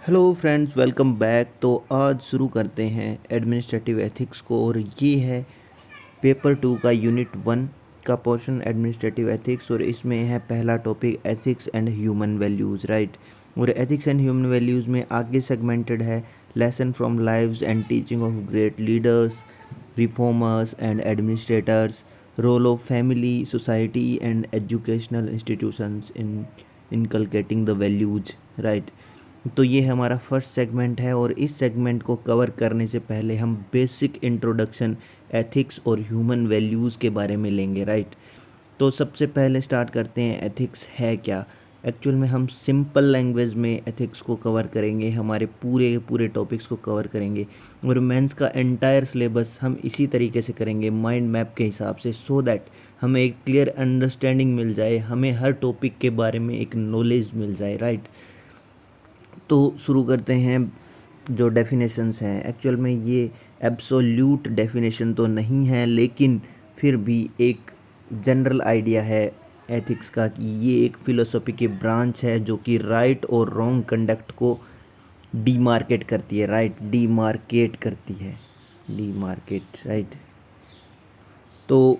Hello friends, welcome back. तो आज शुरू करते हैं एडमिनिस्ट्रेटिव एथिक्स को, और ये है पेपर 2 का यूनिट 1 का पोर्शन एडमिनिस्ट्रेटिव एथिक्स। और इसमें है पहला topic ethics and human values, right. और एथिक्स एंड ह्यूमन वैल्यूज़ में आगे सेगमेंटेड है lesson from lives and teaching of great leaders, reformers and administrators, role of family, society and educational institutions in inculcating the values, right. तो ये हमारा first segment है, और इस सेगमेंट को कवर करने से पहले हम बेसिक इंट्रोडक्शन एथिक्स और ह्यूमन वैल्यूज़ के बारे में लेंगे, राइट। तो सबसे पहले स्टार्ट करते हैं एथिक्स है क्या। एक्चुअल में हम सिंपल लैंग्वेज में एथिक्स को कवर करेंगे, हमारे पूरे के पूरे टॉपिक्स को कवर करेंगे। और मेंस का एंटायर सिलेबस हम इसी तरीके से करेंगे माइंड मैप के हिसाब से, सो दैट हमें एक क्लियर अंडरस्टैंडिंग मिल जाए, हमें हर टॉपिक के बारे में एक नॉलेज मिल जाए, राइट। तो शुरू करते हैं। जो डेफिनेशंस हैं, एक्चुअल में ये एब्सोल्यूट डेफिनेशन तो नहीं है, लेकिन फिर भी एक जनरल आइडिया है एथिक्स का कि ये एक फ़िलोसॉफी की ब्रांच है जो कि राइट और रॉन्ग कंडक्ट को डीमार्केट करती है, राइट। डीमार्केट करती है, डीमार्केट, राइट। तो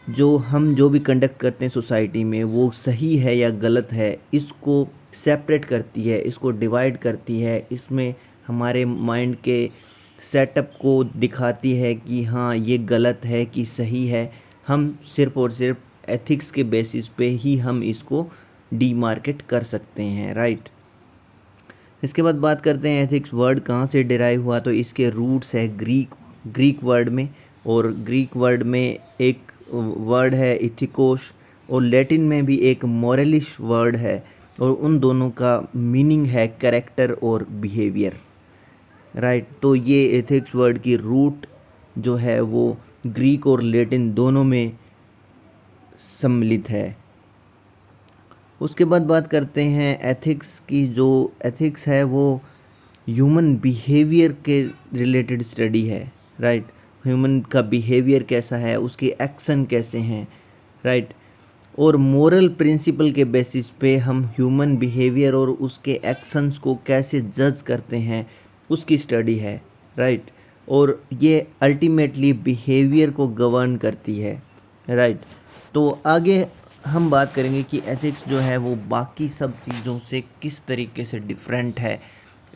जो भी कंडक्ट करते हैं सोसाइटी में, वो सही है या गलत है, इसको सेपरेट करती है, इसको डिवाइड करती है। इसमें हमारे माइंड के सेटअप को दिखाती है कि हाँ ये गलत है कि सही है। हम सिर्फ और सिर्फ एथिक्स के बेसिस पे ही हम इसको डीमार्केट कर सकते हैं, राइट। इसके बाद बात करते हैं एथिक्स वर्ड कहाँ से डिराइव हुआ। तो इसके रूट्स है ग्रीक वर्ड में, और ग्रीक वर्ड में एक वर्ड है इथिकोस, और लैटिन में भी एक मोरलिश वर्ड है, और उन दोनों का मीनिंग है कैरेक्टर और बिहेवियर, राइट। तो ये एथिक्स वर्ड की रूट जो है वो ग्रीक और लैटिन दोनों में सम्मिलित है। उसके बाद बात करते हैं एथिक्स की। जो एथिक्स है वो ह्यूमन बिहेवियर के रिलेटेड स्टडी है, राइट। ह्यूमन का बिहेवियर कैसा है, उसके एक्शन कैसे हैं, राइट। और मोरल प्रिंसिपल के बेसिस पे हम ह्यूमन बिहेवियर और उसके एक्शंस को कैसे जज करते हैं, उसकी स्टडी है, राइट। और ये अल्टीमेटली बिहेवियर को गवर्न करती है, राइट। तो आगे हम बात करेंगे कि एथिक्स जो है वो बाकी सब चीज़ों से किस तरीके से डिफरेंट है।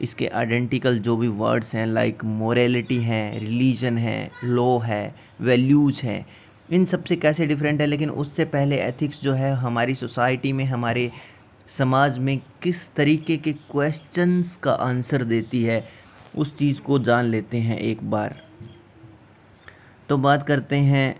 इसके आइडेंटिकल जो भी वर्ड्स हैं, लाइक मोरालिटी है, रिलीजन है, लॉ है, वैल्यूज़ हैं, इन सब से कैसे डिफरेंट है। लेकिन उससे पहले एथिक्स जो है हमारी सोसाइटी में, हमारे समाज में किस तरीके के क्वेश्चंस का आंसर देती है, उस चीज़ को जान लेते हैं एक बार। तो बात करते हैं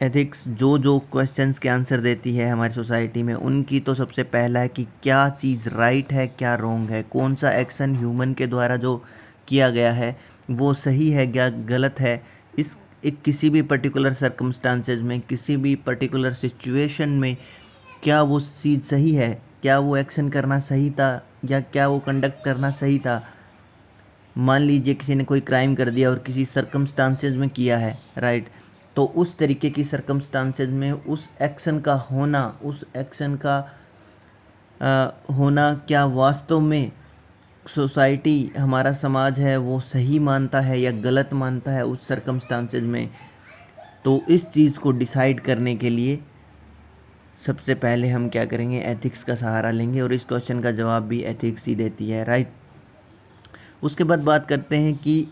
एथिक्स जो जो क्वेश्चंस के आंसर देती है हमारी सोसाइटी में उनकी। तो सबसे पहला है कि क्या चीज़ राइट है, क्या रॉन्ग है, कौन सा एक्शन ह्यूमन के द्वारा जो किया गया है वो सही है या गलत है। इस एक किसी भी पर्टिकुलर सर्कमस्टांसेस में, किसी भी पर्टिकुलर सिचुएशन में क्या वो चीज़ सही है, क्या वो एक्शन करना सही था, या क्या वो कंडक्ट करना सही था। मान लीजिए किसी ने कोई क्राइम कर दिया और किसी सर्कमस्टांसेस में किया है, राइट। तो उस तरीके की सर्कमस्टांसेस में उस एक्शन का होना, उस एक्शन का होना क्या वास्तव में सोसाइटी, हमारा समाज है वो सही मानता है या गलत मानता है उस सर्कमस्टांसेस में। तो इस चीज़ को डिसाइड करने के लिए सबसे पहले हम क्या करेंगे, एथिक्स का सहारा लेंगे, और इस क्वेश्चन का जवाब भी एथिक्स ही देती है, राइट। उसके बाद बात करते हैं कि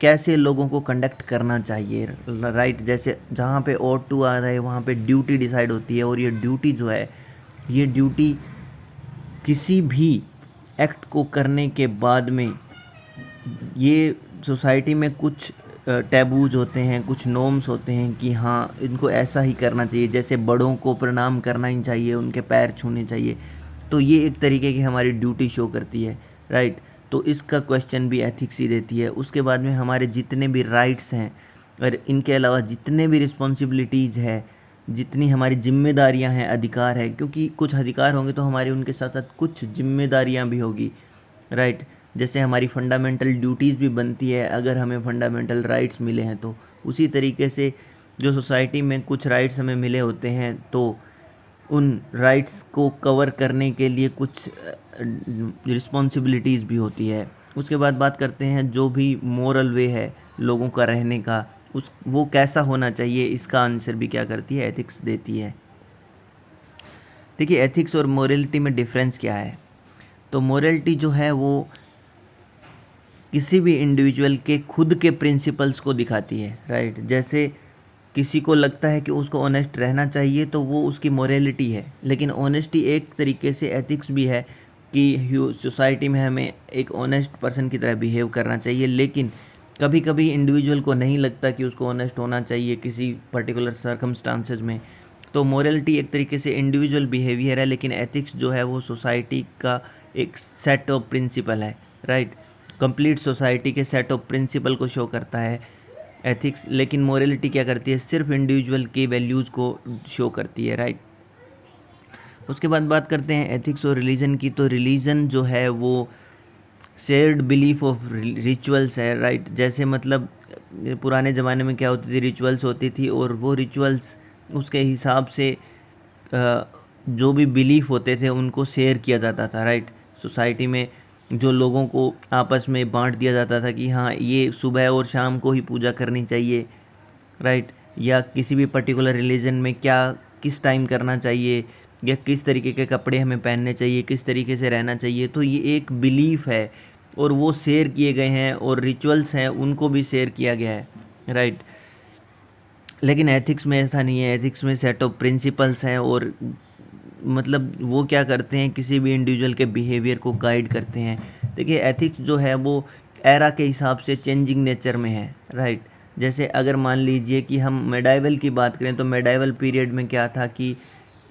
कैसे लोगों को कंडक्ट करना चाहिए, राइट। जैसे जहाँ पे ought to आ रहा है वहाँ पे ड्यूटी डिसाइड होती है, और ये ड्यूटी जो है, ये ड्यूटी किसी भी एक्ट को करने के बाद में, ये सोसाइटी में कुछ टैबूज होते हैं, कुछ नॉर्म्स होते हैं कि हाँ इनको ऐसा ही करना चाहिए। जैसे बड़ों को प्रणाम करना ही चाहिए, उनके पैर छूने चाहिए। तो ये एक तरीके की हमारी ड्यूटी शो करती है, राइट। तो इसका क्वेश्चन भी एथिक्स ही देती है। उसके बाद में हमारे जितने भी राइट्स हैं, और इनके अलावा जितने भी रिस्पॉन्सिबिलिटीज़ है, जितनी हमारी जिम्मेदारियां हैं, अधिकार है, क्योंकि कुछ अधिकार होंगे तो हमारी उनके साथ साथ कुछ जिम्मेदारियां भी होगी, राइट। जैसे हमारी फंडामेंटल ड्यूटीज़ भी बनती है अगर हमें फंडामेंटल राइट्स मिले हैं, तो उसी तरीके से जो सोसाइटी में कुछ राइट्स हमें मिले होते हैं, तो उन राइट्स को कवर करने के लिए कुछ रिस्पॉन्सिबिलिटीज़ भी होती है। उसके बाद बात करते हैं जो भी मोरल वे है लोगों का रहने का, उस वो कैसा होना चाहिए, इसका आंसर भी क्या करती है, एथिक्स देती है। देखिए एथिक्स और मोरलिटी में डिफरेंस क्या है। तो मोरलिटी जो है वो किसी भी इंडिविजुअल के खुद के प्रिंसिपल्स को दिखाती है, राइट। जैसे किसी को लगता है कि उसको ऑनेस्ट रहना चाहिए तो वो उसकी मोरलिटी है, लेकिन ऑनेस्टी एक तरीके से एथिक्स भी है कि सोसाइटी में हमें एक ऑनेस्ट पर्सन की तरह बिहेव करना चाहिए। लेकिन कभी कभी इंडिविजुअल को नहीं लगता कि उसको ऑनेस्ट होना चाहिए किसी पर्टिकुलर सर्कमस्टांसेस में, तो मोरलिटी एक तरीके से इंडिविजुअल बिहेवियर है, लेकिन एथिक्स जो है वो सोसाइटी का एक सेट ऑफ प्रिंसिपल है, राइट। कंप्लीट सोसाइटी के सेट ऑफ प्रिंसिपल को शो करता है एथिक्स, लेकिन मोरलिटी क्या करती है, सिर्फ इंडिविजुअल के वैल्यूज़ को शो करती है, राइट। उसके बाद बात करते हैं एथिक्स और रिलीजन की। तो रिलीजन जो है वो शेयर्ड बिलीफ ऑफ रिचुअल्स है, राइट। जैसे मतलब पुराने ज़माने में क्या होती थी, रिचुअल्स होती थी और वो रिचुअल्स उसके हिसाब से जो भी बिलीफ होते थे उनको शेयर किया जाता था, राइट। सोसाइटी में जो लोगों को आपस में बांट दिया जाता था कि हाँ ये सुबह और शाम को ही पूजा करनी चाहिए, राइट। या किसी भी पर्टिकुलर रिलीजन में क्या किस टाइम करना चाहिए, या किस तरीके के कपड़े हमें पहनने चाहिए, किस तरीके से रहना चाहिए। तो ये एक बिलीफ है और वो शेयर किए गए हैं, और रिचुअल्स हैं उनको भी शेयर किया गया है, राइट। लेकिन एथिक्स में ऐसा नहीं है। एथिक्स में सेट ऑफ प्रिंसिपल्स हैं और मतलब वो क्या करते हैं, किसी भी इंडिविजुअल के बिहेवियर को गाइड करते हैं। देखिए एथिक्स जो है वो एरा के हिसाब से चेंजिंग नेचर में है, राइट। जैसे अगर मान लीजिए कि हम मेडाइवल की बात करें तो मेडाइवल पीरियड में क्या था कि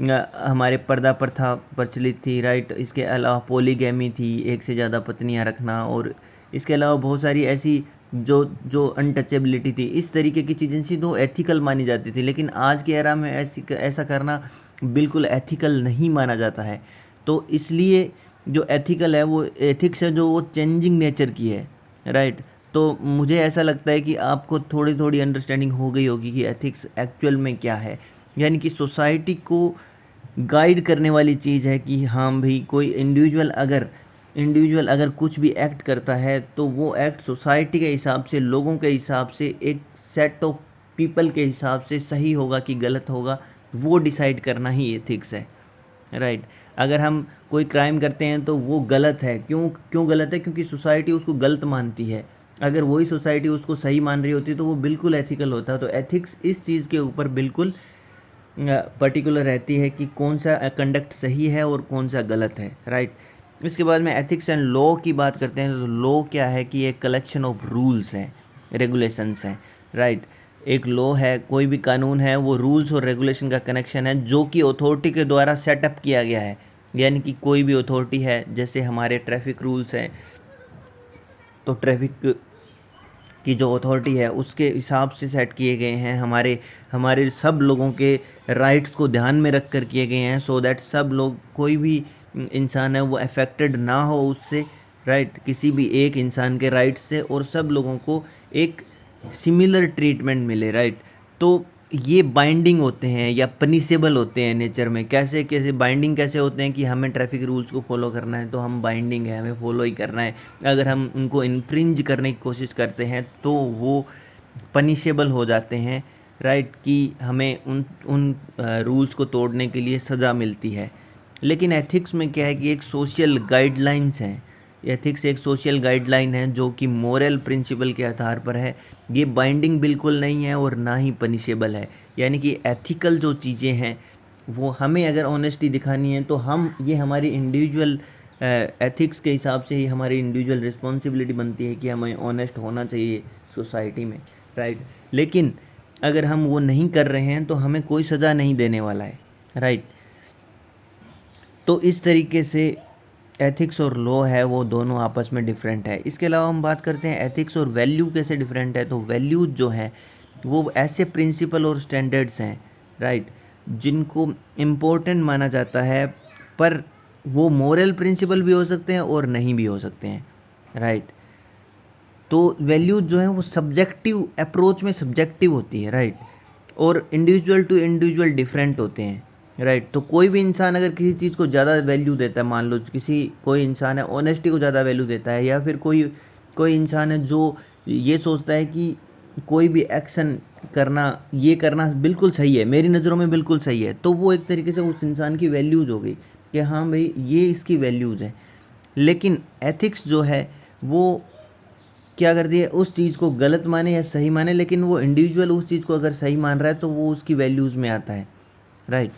हमारे पर्दा प्रथा प्रचलित थी, राइट। इसके अलावा पोलीगैमी थी, एक से ज़्यादा पत्नियां रखना, और इसके अलावा बहुत सारी ऐसी जो जो अनटचेबिलिटी थी, इस तरीके की चीज़ें थी तो एथिकल मानी जाती थी। लेकिन आज के एरा में ऐसा करना बिल्कुल एथिकल नहीं माना जाता है। तो इसलिए जो एथिकल है वो एथिक्स है जो वो चेंजिंग नेचर की है, राइट। तो मुझे ऐसा लगता है कि आपको थोड़ी थोड़ी अंडरस्टैंडिंग हो गई होगी कि एथिक्स एक्चुअल में क्या है। यानी कि सोसाइटी को गाइड करने वाली चीज़ है कि हाँ भाई कोई इंडिविजुअल अगर कुछ भी एक्ट करता है तो वो एक्ट सोसाइटी के हिसाब से, लोगों के हिसाब से, एक सेट ऑफ पीपल के हिसाब से सही होगा कि गलत होगा, वो डिसाइड करना ही एथिक्स है, राइट। अगर हम कोई क्राइम करते हैं तो वो गलत है, क्यों गलत है, क्योंकि सोसाइटी उसको गलत मानती है। अगर वही सोसाइटी उसको सही मान रही होती तो वो बिल्कुल एथिकल होता। तो एथिक्स इस चीज़ के ऊपर बिल्कुल पर्टिकुलर रहती है कि कौन सा कंडक्ट सही है और कौन सा गलत है, राइट। इसके बाद में एथिक्स एंड लॉ की बात करते हैं। तो लॉ क्या है कि एक कलेक्शन ऑफ रूल्स हैं, रेगुलेशंस हैं, राइट। एक लॉ है, कोई भी कानून है, वो रूल्स और रेगुलेशन का कनेक्शन है जो कि अथॉरिटी के द्वारा सेटअप किया गया है। यानी कि कोई भी अथॉरिटी है, जैसे हमारे ट्रैफिक रूल्स हैं, तो ट्रैफिक की जो अथॉरिटी है उसके हिसाब से सेट किए गए हैं, हमारे हमारे सब लोगों के राइट्स को ध्यान में रख कर किए गए हैं, सो दैट सब लोग, कोई भी इंसान है वो अफेक्टेड ना हो उससे, राइट, किसी भी एक इंसान के राइट्स से, और सब लोगों को एक सिमिलर ट्रीटमेंट मिले, राइट। तो ये बाइंडिंग होते हैं या पनिशेबल होते हैं नेचर में। कैसे कैसे बाइंडिंग कैसे होते हैं कि हमें ट्रैफिक रूल्स को फॉलो करना है तो हम बाइंडिंग है, हमें फॉलो ही करना है। अगर हम उनको इन्फ्रिंज करने की कोशिश करते हैं तो वो पनिशेबल हो जाते हैं, राइट, कि हमें उन उन रूल्स को तोड़ने के लिए सज़ा मिलती है। लेकिन एथिक्स में क्या है कि एक सोशल गाइडलाइंस हैं। एथिक्स एक सोशल गाइडलाइन है जो कि मोरल प्रिंसिपल के आधार पर है। ये बाइंडिंग बिल्कुल नहीं है और ना ही पनिशेबल है। यानी कि एथिकल जो चीज़ें हैं वो हमें अगर ऑनेस्टी दिखानी है तो हम ये हमारी इंडिविजुअल एथिक्स के हिसाब से ही हमारी इंडिविजुअल रिस्पॉन्सिबिलिटी बनती है कि हमें ऑनेस्ट होना चाहिए सोसाइटी में, राइट। लेकिन अगर हम वो नहीं कर रहे हैं तो हमें कोई सज़ा नहीं देने वाला है, राइट। तो इस तरीके से एथिक्स और लॉ है वो दोनों आपस में डिफरेंट है। इसके अलावा हम बात करते हैं एथिक्स और वैल्यू कैसे डिफरेंट है। तो वैल्यूज जो हैं वो ऐसे प्रिंसिपल और स्टैंडर्ड्स हैं, राइट, जिनको इम्पोर्टेंट माना जाता है, पर वो मोरल प्रिंसिपल भी हो सकते हैं और नहीं भी हो सकते हैं, राइट। तो वैल्यूज जो हैं वो सब्जेक्टिव अप्रोच में सब्जेक्टिव होती है, राइट, और इंडिविजुअल टू इंडिविजुअल डिफरेंट होते हैं, राइट। तो कोई भी इंसान अगर किसी चीज़ को ज़्यादा वैल्यू देता है, मान लो कोई इंसान है ऑनेस्टी को ज़्यादा वैल्यू देता है, या फिर कोई कोई इंसान है जो ये सोचता है कि कोई भी एक्शन करना, ये करना बिल्कुल सही है, मेरी नज़रों में बिल्कुल सही है, तो वो एक तरीके से उस इंसान की वैल्यूज़ हो गई कि हाँ भाई ये इसकी वैल्यूज़ हैं। लेकिन एथिक्स जो है वो क्या करती है, उस चीज़ को गलत माने या सही माने, लेकिन वो इंडिविजुअल उस चीज़ को अगर सही मान रहा है तो वो उसकी वैल्यूज़ में आता है, राइट।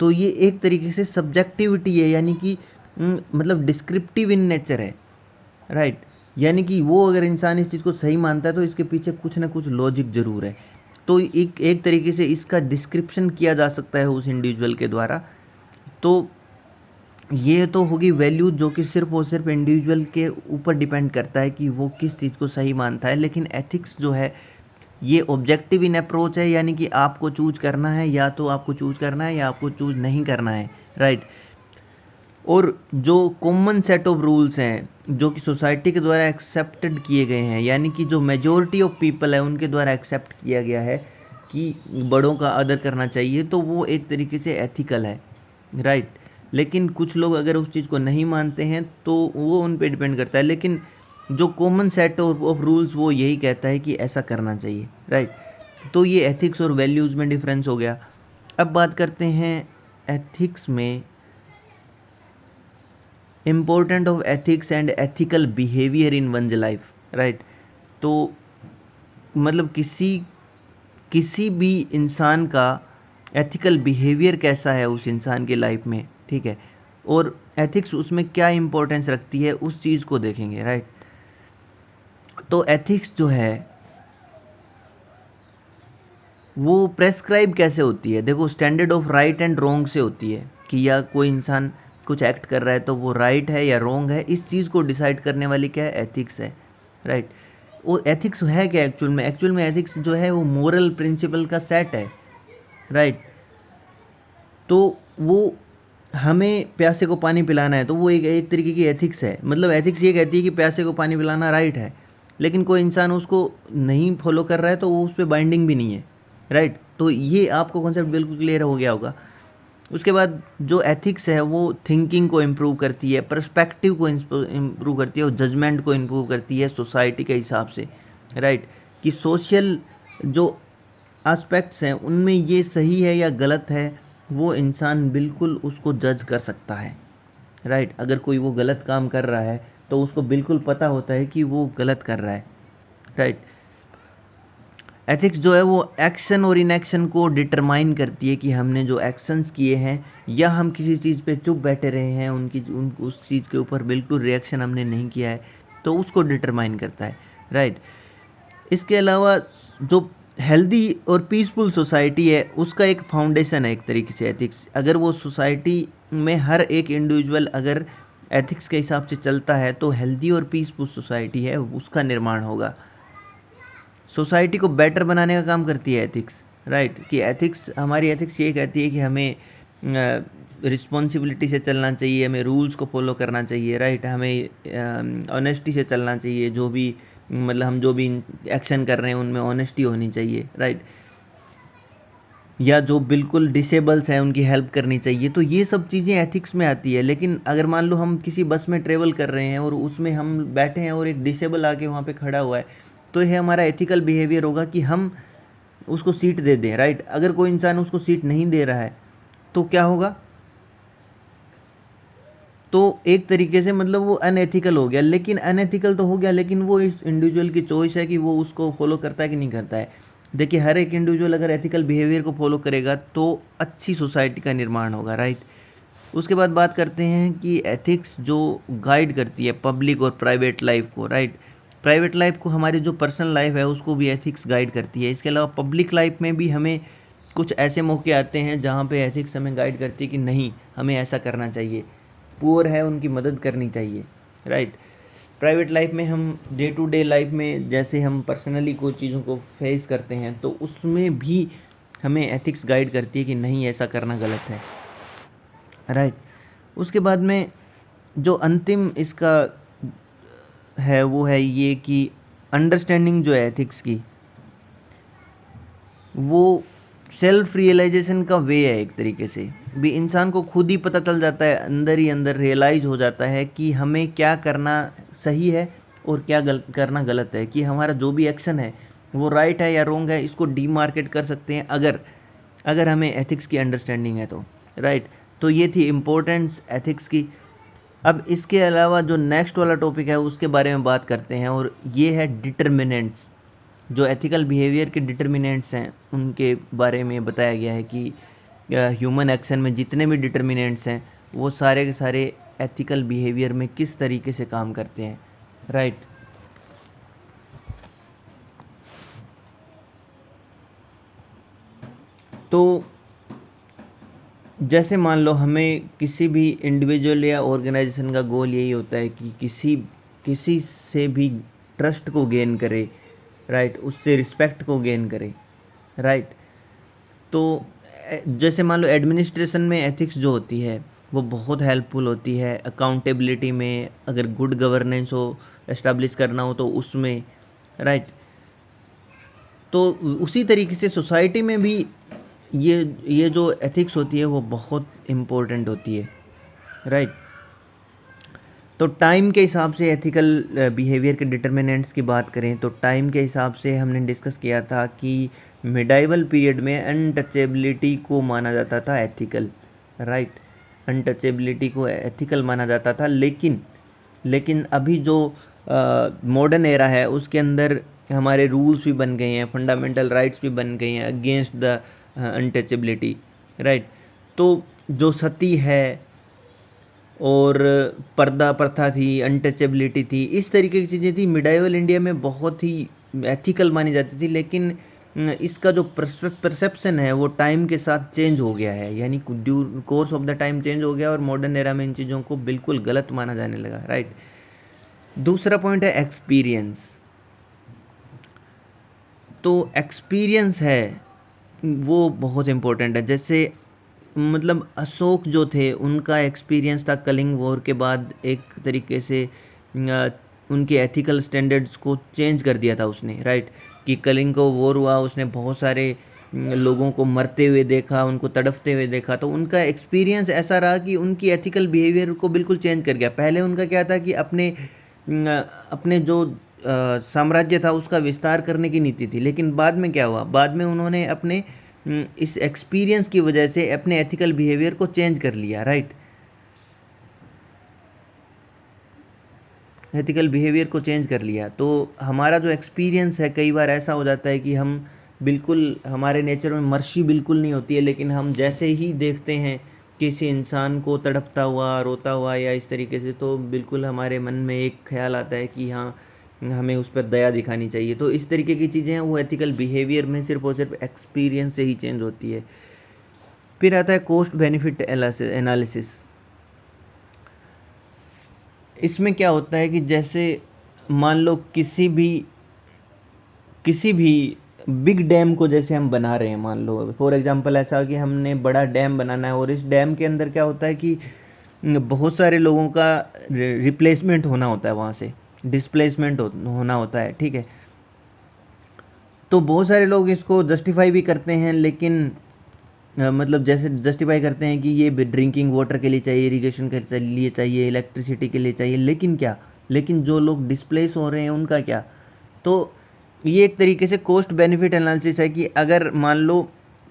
तो ये एक तरीके से सब्जेक्टिविटी है, यानी कि मतलब डिस्क्रिप्टिव इन नेचर है, राइट। यानी कि वो अगर इंसान इस चीज़ को सही मानता है तो इसके पीछे कुछ ना कुछ लॉजिक ज़रूर है। तो एक एक तरीके से इसका डिस्क्रिप्शन किया जा सकता है उस इंडिविजुअल के द्वारा। तो ये तो होगी वैल्यू जो कि सिर्फ और सिर्फ इंडिविजुअल के ऊपर डिपेंड करता है कि वो किस चीज़ को सही मानता है। लेकिन एथिक्स जो है ये ऑब्जेक्टिव इन अप्रोच है, यानी कि आपको चूज करना है, या तो आपको चूज करना है या आपको चूज नहीं करना है, राइट। और जो कॉमन सेट ऑफ रूल्स हैं जो कि सोसाइटी के द्वारा एक्सेप्टेड किए गए हैं, यानी कि जो मेजॉरिटी ऑफ पीपल है उनके द्वारा एक्सेप्ट किया गया है कि बड़ों का आदर करना चाहिए, तो वो एक तरीके से एथिकल है, राइट। लेकिन कुछ लोग अगर उस चीज़ को नहीं मानते हैं तो वो उन पे डिपेंड करता है, लेकिन जो कॉमन सेट ऑफ रूल्स वो यही कहता है कि ऐसा करना चाहिए, राइट। तो ये एथिक्स और वैल्यूज़ में डिफरेंस हो गया। अब बात करते हैं एथिक्स में important of ethics and ethical behaviour in one's life, right. तो मतलब किसी भी इंसान का एथिकल बिहेवियर कैसा है उस इंसान के लाइफ में, ठीक है, और एथिक्स उसमें क्या इम्पोर्टेंस रखती है उस चीज़ को देखेंगे, राइट। तो एथिक्स जो है वो प्रेस्क्राइब कैसे होती है, देखो standard of right and wrong से होती है कि या कोई इंसान कुछ एक्ट कर रहा है तो वो राइट है या रॉन्ग है, इस चीज़ को डिसाइड करने वाली क्या है, एथिक्स है, राइट। वो एथिक्स है क्या एक्चुअल में एथिक्स जो है वो मोरल प्रिंसिपल का सेट है, राइट। तो वो हमें प्यासे को पानी पिलाना है तो वो एक तरीके की एथिक्स है, मतलब एथिक्स ये कहती है कि प्यासे को पानी पिलाना राइट है, लेकिन कोई इंसान उसको नहीं फॉलो कर रहा है तो वो उस पर बाइंडिंग भी नहीं है, राइट। तो ये आपको कॉन्सेप्ट बिल्कुल क्लियर हो गया होगा। उसके बाद जो एथिक्स है वो थिंकिंग को इम्प्रूव करती है, पर्सपेक्टिव को इम्प्रूव करती है, और जजमेंट को इम्प्रूव करती है सोसाइटी के हिसाब से, राइट। कि सोशल जो एस्पेक्ट्स हैं उनमें ये सही है या गलत है वो इंसान बिल्कुल उसको जज कर सकता है, राइट। अगर कोई वो गलत काम कर रहा है तो उसको बिल्कुल पता होता है कि वो गलत कर रहा है, राइट। एथिक्स जो है वो एक्शन और इनएक्शन को डिटरमाइन करती है कि हमने जो एक्शंस किए हैं या हम किसी चीज़ पे चुप बैठे रहे हैं, उस चीज़ के ऊपर बिल्कुल रिएक्शन हमने नहीं किया है, तो उसको डिटरमाइन करता है, राइट। इसके अलावा जो हेल्दी और पीसफुल सोसाइटी है उसका एक फाउंडेशन है एक तरीके से एथिक्स। अगर वो सोसाइटी में हर एक इंडिविजुअल अगर एथिक्स के हिसाब से चलता है तो हेल्दी और पीसफुल सोसाइटी है उसका निर्माण होगा। सोसाइटी को बेटर बनाने का काम करती है एथिक्स, राइट। कि एथिक्स, हमारी एथिक्स ये कहती है कि हमें रिस्पॉन्सिबिलिटी से चलना चाहिए, हमें रूल्स को फॉलो करना चाहिए, राइट। हमें ऑनेस्टी से चलना चाहिए, जो भी मतलब हम जो भी एक्शन कर रहे हैं उनमें ऑनेस्टी होनी चाहिए, राइट। या जो बिल्कुल डिसेबल्स हैं उनकी हेल्प करनी चाहिए, तो ये सब चीज़ें एथिक्स में आती है। लेकिन अगर मान लो हम किसी बस में ट्रेवल कर रहे हैं और उसमें हम बैठे हैं और एक डिसेबल आके वहाँ पे खड़ा हुआ है, तो यह हमारा एथिकल बिहेवियर होगा कि हम उसको सीट दे दें, राइट। अगर कोई इंसान उसको सीट नहीं दे रहा है तो क्या होगा, तो एक तरीके से मतलब वो अनएथिकल हो गया। लेकिन अनएथिकल तो हो गया, लेकिन वो इस इंडिविजुअल की चॉइस है कि वो उसको फॉलो करता है कि नहीं करता है। देखिए हर एक इंडिविजुअल अगर एथिकल बिहेवियर को फॉलो करेगा तो अच्छी सोसाइटी का निर्माण होगा, राइट। उसके बाद बात करते हैं कि एथिक्स जो गाइड करती है पब्लिक और प्राइवेट लाइफ को, राइट। प्राइवेट लाइफ को, हमारी जो पर्सनल लाइफ है उसको भी एथिक्स गाइड करती है। इसके अलावा पब्लिक लाइफ में भी हमें कुछ ऐसे मौके आते हैं जहाँ पे एथिक्स हमें गाइड करती है कि नहीं हमें ऐसा करना चाहिए, पुअर है उनकी मदद करनी चाहिए, राइट। प्राइवेट लाइफ में हम डे टू डे लाइफ में जैसे हम पर्सनली कोई चीज़ों को फेस करते हैं तो उसमें भी हमें एथिक्स गाइड करती है कि नहीं ऐसा करना गलत है, राइट। उसके बाद में जो अंतिम इसका है वो है ये कि अंडरस्टैंडिंग जो है एथिक्स की वो सेल्फ रियलाइजेशन का वे है एक तरीके से, भी इंसान को खुद ही पता चल जाता है, अंदर ही अंदर रियलाइज़ हो जाता है कि हमें क्या करना सही है और क्या करना गलत है, कि हमारा जो भी एक्शन है वो राइट है या रॉन्ग है। इसको डीमार्केट कर सकते हैं अगर अगर हमें एथिक्स की अंडरस्टैंडिंग है तो, राइट। तो ये थी इम्पोर्टेंस एथिक्स की। अब इसके अलावा जो नेक्स्ट वाला टॉपिक है उसके बारे में बात करते हैं, और ये है डिटर्मिनेंट्स। जो एथिकल बिहेवियर के डिटर्मिनेंट्स हैं उनके बारे में बताया गया है कि ह्यूमन एक्शन में जितने भी डिटर्मिनेंट्स हैं वो सारे के सारे एथिकल बिहेवियर में किस तरीके से काम करते हैं, राइट। तो जैसे मान लो हमें किसी भी इंडिविजुअल या ऑर्गेनाइजेशन का गोल यही होता है कि किसी किसी से भी ट्रस्ट को गेन करे, राइट, उससे रिस्पेक्ट को गेन करे, राइट। तो जैसे मान लो एडमिनिस्ट्रेशन में एथिक्स जो होती है वो बहुत हेल्पफुल होती है अकाउंटेबिलिटी में, अगर गुड गवर्नेंस हो एस्टेब्लिश करना हो तो उसमें, राइट। तो उसी तरीके से सोसाइटी में भी ये जो एथिक्स होती है वो बहुत इम्पोर्टेंट होती है, राइट। तो टाइम के हिसाब से एथिकल बिहेवियर के डिटर्मिनेंट्स की बात करें तो टाइम के हिसाब से हमने डिस्कस किया था कि मिडाइवल पीरियड में अनटचेबिलिटी को माना जाता था एथिकल, राइट। अनटचेबिलिटी को एथिकल माना जाता था, लेकिन अभी जो मॉडर्न एरा है उसके अंदर हमारे रूल्स भी बन गए हैं, फंडामेंटल राइट्स भी बन गए हैं अगेंस्ट द अनटचेबिलिटी, राइट। तो जो सती है और पर्दा प्रथा थी, अनटचेबिलिटी थी, इस तरीके की चीज़ें थी मिडाइवल इंडिया में बहुत ही एथिकल मानी जाती थी। लेकिन इसका जो परसेप्शन है वो टाइम के साथ चेंज हो गया है, यानी due course of the time change हो गया और मॉडर्न एरा में इन चीज़ों को बिल्कुल गलत माना जाने लगा, राइट। दूसरा पॉइंट है एक्सपीरियंस। तो एक्सपीरियंस है वो बहुत इम्पोर्टेंट है। जैसे मतलब अशोक जो थे उनका एक्सपीरियंस था कलिंग वॉर के बाद, एक तरीके से उनके एथिकल स्टैंडर्ड्स को चेंज कर दिया था उसने, राइट। कि कलिंग को वॉर हुआ, उसने बहुत सारे लोगों को मरते हुए देखा, उनको तड़पते हुए देखा, तो उनका एक्सपीरियंस ऐसा रहा कि उनकी एथिकल बिहेवियर को बिल्कुल चेंज कर गया। पहले उनका क्या था कि अपने जो साम्राज्य था उसका विस्तार करने की नीति थी, लेकिन बाद में क्या हुआ, बाद में उन्होंने अपने इस एक्सपीरियंस की वजह से अपने एथिकल बिहेवियर को चेंज कर लिया, राइट। एथिकल बिहेवियर को चेंज कर लिया। तो हमारा जो एक्सपीरियंस है कई बार ऐसा हो जाता है कि हम बिल्कुल, हमारे नेचर में मर्शी बिल्कुल नहीं होती है, लेकिन हम जैसे ही देखते हैं किसी इंसान को तड़पता हुआ, रोता हुआ या इस तरीके से, तो बिल्कुल हमारे मन में एक ख्याल आता है कि हाँ, हमें उस पर दया दिखानी चाहिए। तो इस तरीके की चीज़ें हैं वो एथिकल बिहेवियर में सिर्फ और सिर्फ एक्सपीरियंस से ही चेंज होती है। फिर आता है कॉस्ट बेनिफिट एनालिसिस। इसमें क्या होता है कि जैसे मान लो किसी भी बिग डैम को जैसे हम बना रहे हैं, मान लो फॉर एग्जांपल ऐसा कि हमने बड़ा डैम बनाना है और इस डैम के अंदर क्या होता है कि बहुत सारे लोगों का रिप्लेसमेंट होना होता है, वहाँ से डिस्प्लेसमेंट होना होता है, ठीक है। तो बहुत सारे लोग इसको जस्टिफाई भी करते हैं, लेकिन मतलब जैसे जस्टिफाई करते हैं कि ये ड्रिंकिंग वाटर के लिए चाहिए, इरिगेशन के लिए चाहिए, इलेक्ट्रिसिटी के लिए चाहिए, लेकिन जो लोग डिस्प्लेस हो रहे हैं उनका क्या। तो ये एक तरीके से कॉस्ट बेनिफिट एनालिसिस है कि अगर मान लो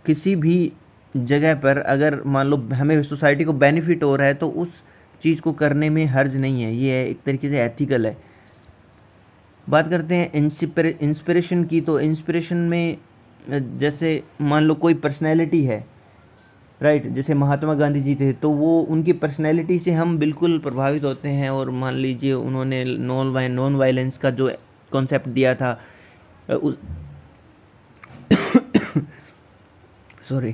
किसी भी जगह पर अगर मान लो हमें सोसाइटी को बेनिफिट हो रहा है तो उस चीज़ को करने में हर्ज नहीं है, ये एक तरीके से एथिकल है। बात करते हैं इंस्पिरेशन की। तो इंस्पिरेशन में जैसे मान लो कोई पर्सनैलिटी है, राइट, जैसे महात्मा गांधी जी थे, तो वो उनकी पर्सनैलिटी से हम बिल्कुल प्रभावित होते हैं। और मान लीजिए उन्होंने नॉन वायलेंस का जो कॉन्सेप्ट दिया था सॉरी,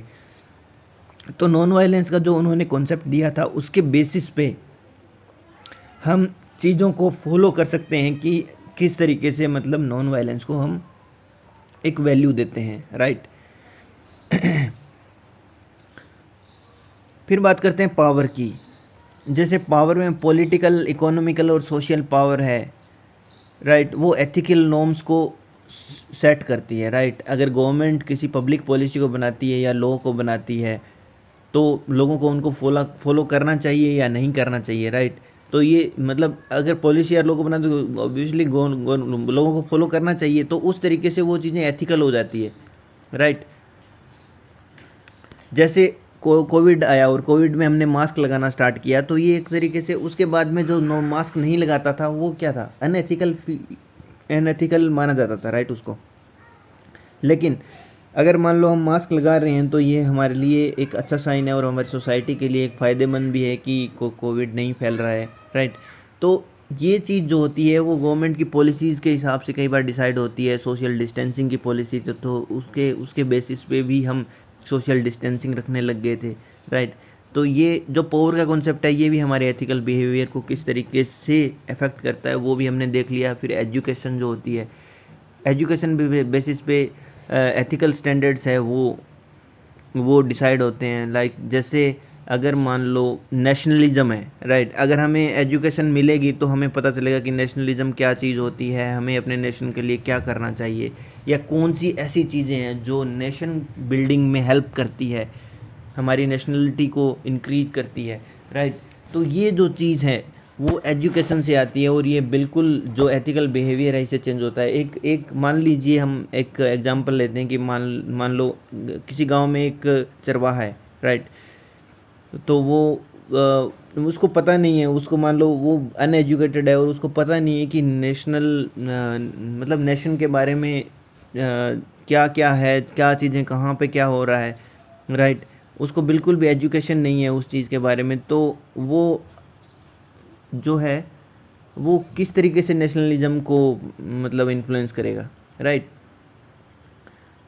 तो नॉन वायलेंस का जो उन्होंने कॉन्सेप्ट दिया था उसके बेसिस पे हम चीज़ों को फॉलो कर सकते हैं कि किस तरीके से मतलब नॉन वायलेंस को हम एक वैल्यू देते हैं, राइट। फिर बात करते हैं पावर की। जैसे पावर में पॉलिटिकल, इकोनॉमिकल और सोशल पावर है, राइट, वो एथिकल नॉर्म्स को सेट करती है, राइट। अगर गवर्नमेंट किसी पब्लिक पॉलिसी को बनाती है या लॉ को बनाती है, तो लोगों को उनको फॉलो करना चाहिए या नहीं करना चाहिए, राइट। तो ये मतलब अगर पॉलिसी यार लोगों को बना तो ऑब्वियसली लोगों को फॉलो करना चाहिए, तो उस तरीके से वो चीज़ें एथिकल हो जाती है, राइट। जैसे कोविड आया और कोविड में हमने मास्क लगाना स्टार्ट किया, तो ये एक तरीके से उसके बाद में जो नो मास्क नहीं लगाता था वो क्या था, अनएथिकल माना जाता था, राइट उसको। लेकिन अगर मान लो हम मास्क लगा रहे हैं तो ये हमारे लिए एक अच्छा साइन है और हमारी सोसाइटी के लिए एक फ़ायदेमंद भी है कि कोविड नहीं फैल रहा है, राइट। तो ये चीज़ जो होती है वो गवर्नमेंट की पॉलिसीज़ के हिसाब से कई बार डिसाइड होती है। सोशल डिस्टेंसिंग की पॉलिसी तो उसके उसके बेसिस पे भी हम सोशल डिस्टेंसिंग रखने लग गए थे, राइट। तो ये जो पावर का कॉन्सेप्ट है ये भी हमारे एथिकल बिहेवियर को किस तरीके से अफेक्ट करता है वो भी हमने देख लिया। फिर एजुकेशन जो होती है, एजुकेशन बेसिस पे एथिकल स्टैंडर्ड्स है वो डिसाइड होते हैं। लाइक जैसे अगर मान लो नेशनलिज्म है, राइट, अगर हमें एजुकेशन मिलेगी तो हमें पता चलेगा कि नेशनलिज्म क्या चीज़ होती है, हमें अपने नेशन के लिए क्या करना चाहिए, या कौन सी ऐसी चीज़ें हैं जो नेशन बिल्डिंग में हेल्प करती है, हमारी नेशनलिटी को इंक्रीज करती है, राइट। तो ये जो चीज़ है वो एजुकेशन से आती है और ये बिल्कुल जो एथिकल बिहेवियर है इससे चेंज होता है। एक मान लीजिए हम एक एग्जांपल लेते हैं कि मान लो किसी गांव में एक चरवाहा है, राइट। तो वो उसको पता नहीं है, उसको मान लो वो अनएजुकेटेड है और उसको पता नहीं है कि मतलब नेशन के बारे में क्या क्या है, क्या चीज़ें कहाँ पे क्या हो रहा है, राइट। उसको बिल्कुल भी एजुकेशन नहीं है उस चीज़ के बारे में, तो वो जो है वो किस तरीके से नेशनलिज्म को मतलब इन्फ्लुएंस करेगा, राइट।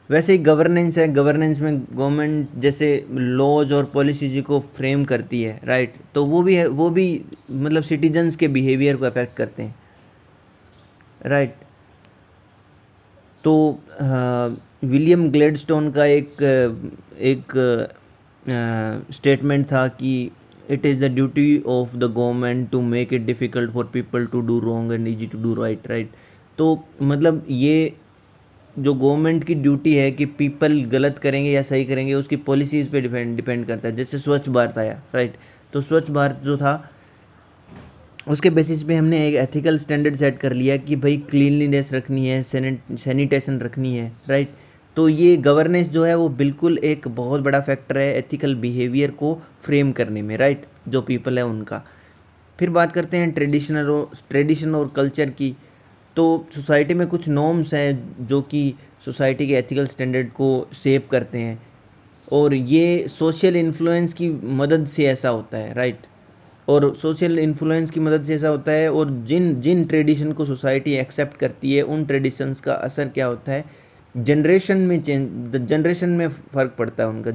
वैसे ही गवर्नेंस है, गवर्नेंस में गवर्नमेंट जैसे लॉज और पॉलिसीज को फ्रेम करती है, राइट। तो वो भी है, वो भी मतलब सिटीजन्स के बिहेवियर को अफेक्ट करते हैं, राइट। तो विलियम ग्लेडस्टोन का एक स्टेटमेंट था कि it is the duty of the government to make it difficult for people to do wrong and easy to do right, right. तो मतलब ये जो गवर्नमेंट की ड्यूटी है कि पीपल गलत करेंगे या सही करेंगे उसकी पॉलिसीज़ पे डिपेंड करता है। जैसे स्वच्छ भारत आया, राइट। तो स्वच्छ भारत जो था उसके बेसिस पे हमने एक एथिकल स्टैंडर्ड सेट कर लिया कि भाई क्लीनलीनेस रखनी है, सैनिटेशन रखनी है, राइट। तो ये गवर्नेंस जो है वो बिल्कुल एक बहुत बड़ा फैक्टर है एथिकल बिहेवियर को फ्रेम करने में, राइट, जो पीपल है उनका। फिर बात करते हैं ट्रेडिशन और कल्चर की। तो सोसाइटी में कुछ नॉर्म्स हैं जो कि सोसाइटी के एथिकल स्टैंडर्ड को शेप करते हैं और ये सोशल इन्फ्लुएंस की मदद से ऐसा होता है, राइट। और सोशल इन्फ्लुएंस की मदद से ऐसा होता है और जिन जिन ट्रेडिशन को सोसाइटी एक्सेप्ट करती है उन ट्रेडिशंस का असर क्या होता है, जनरेशन में फ़र्क पड़ता है उनका।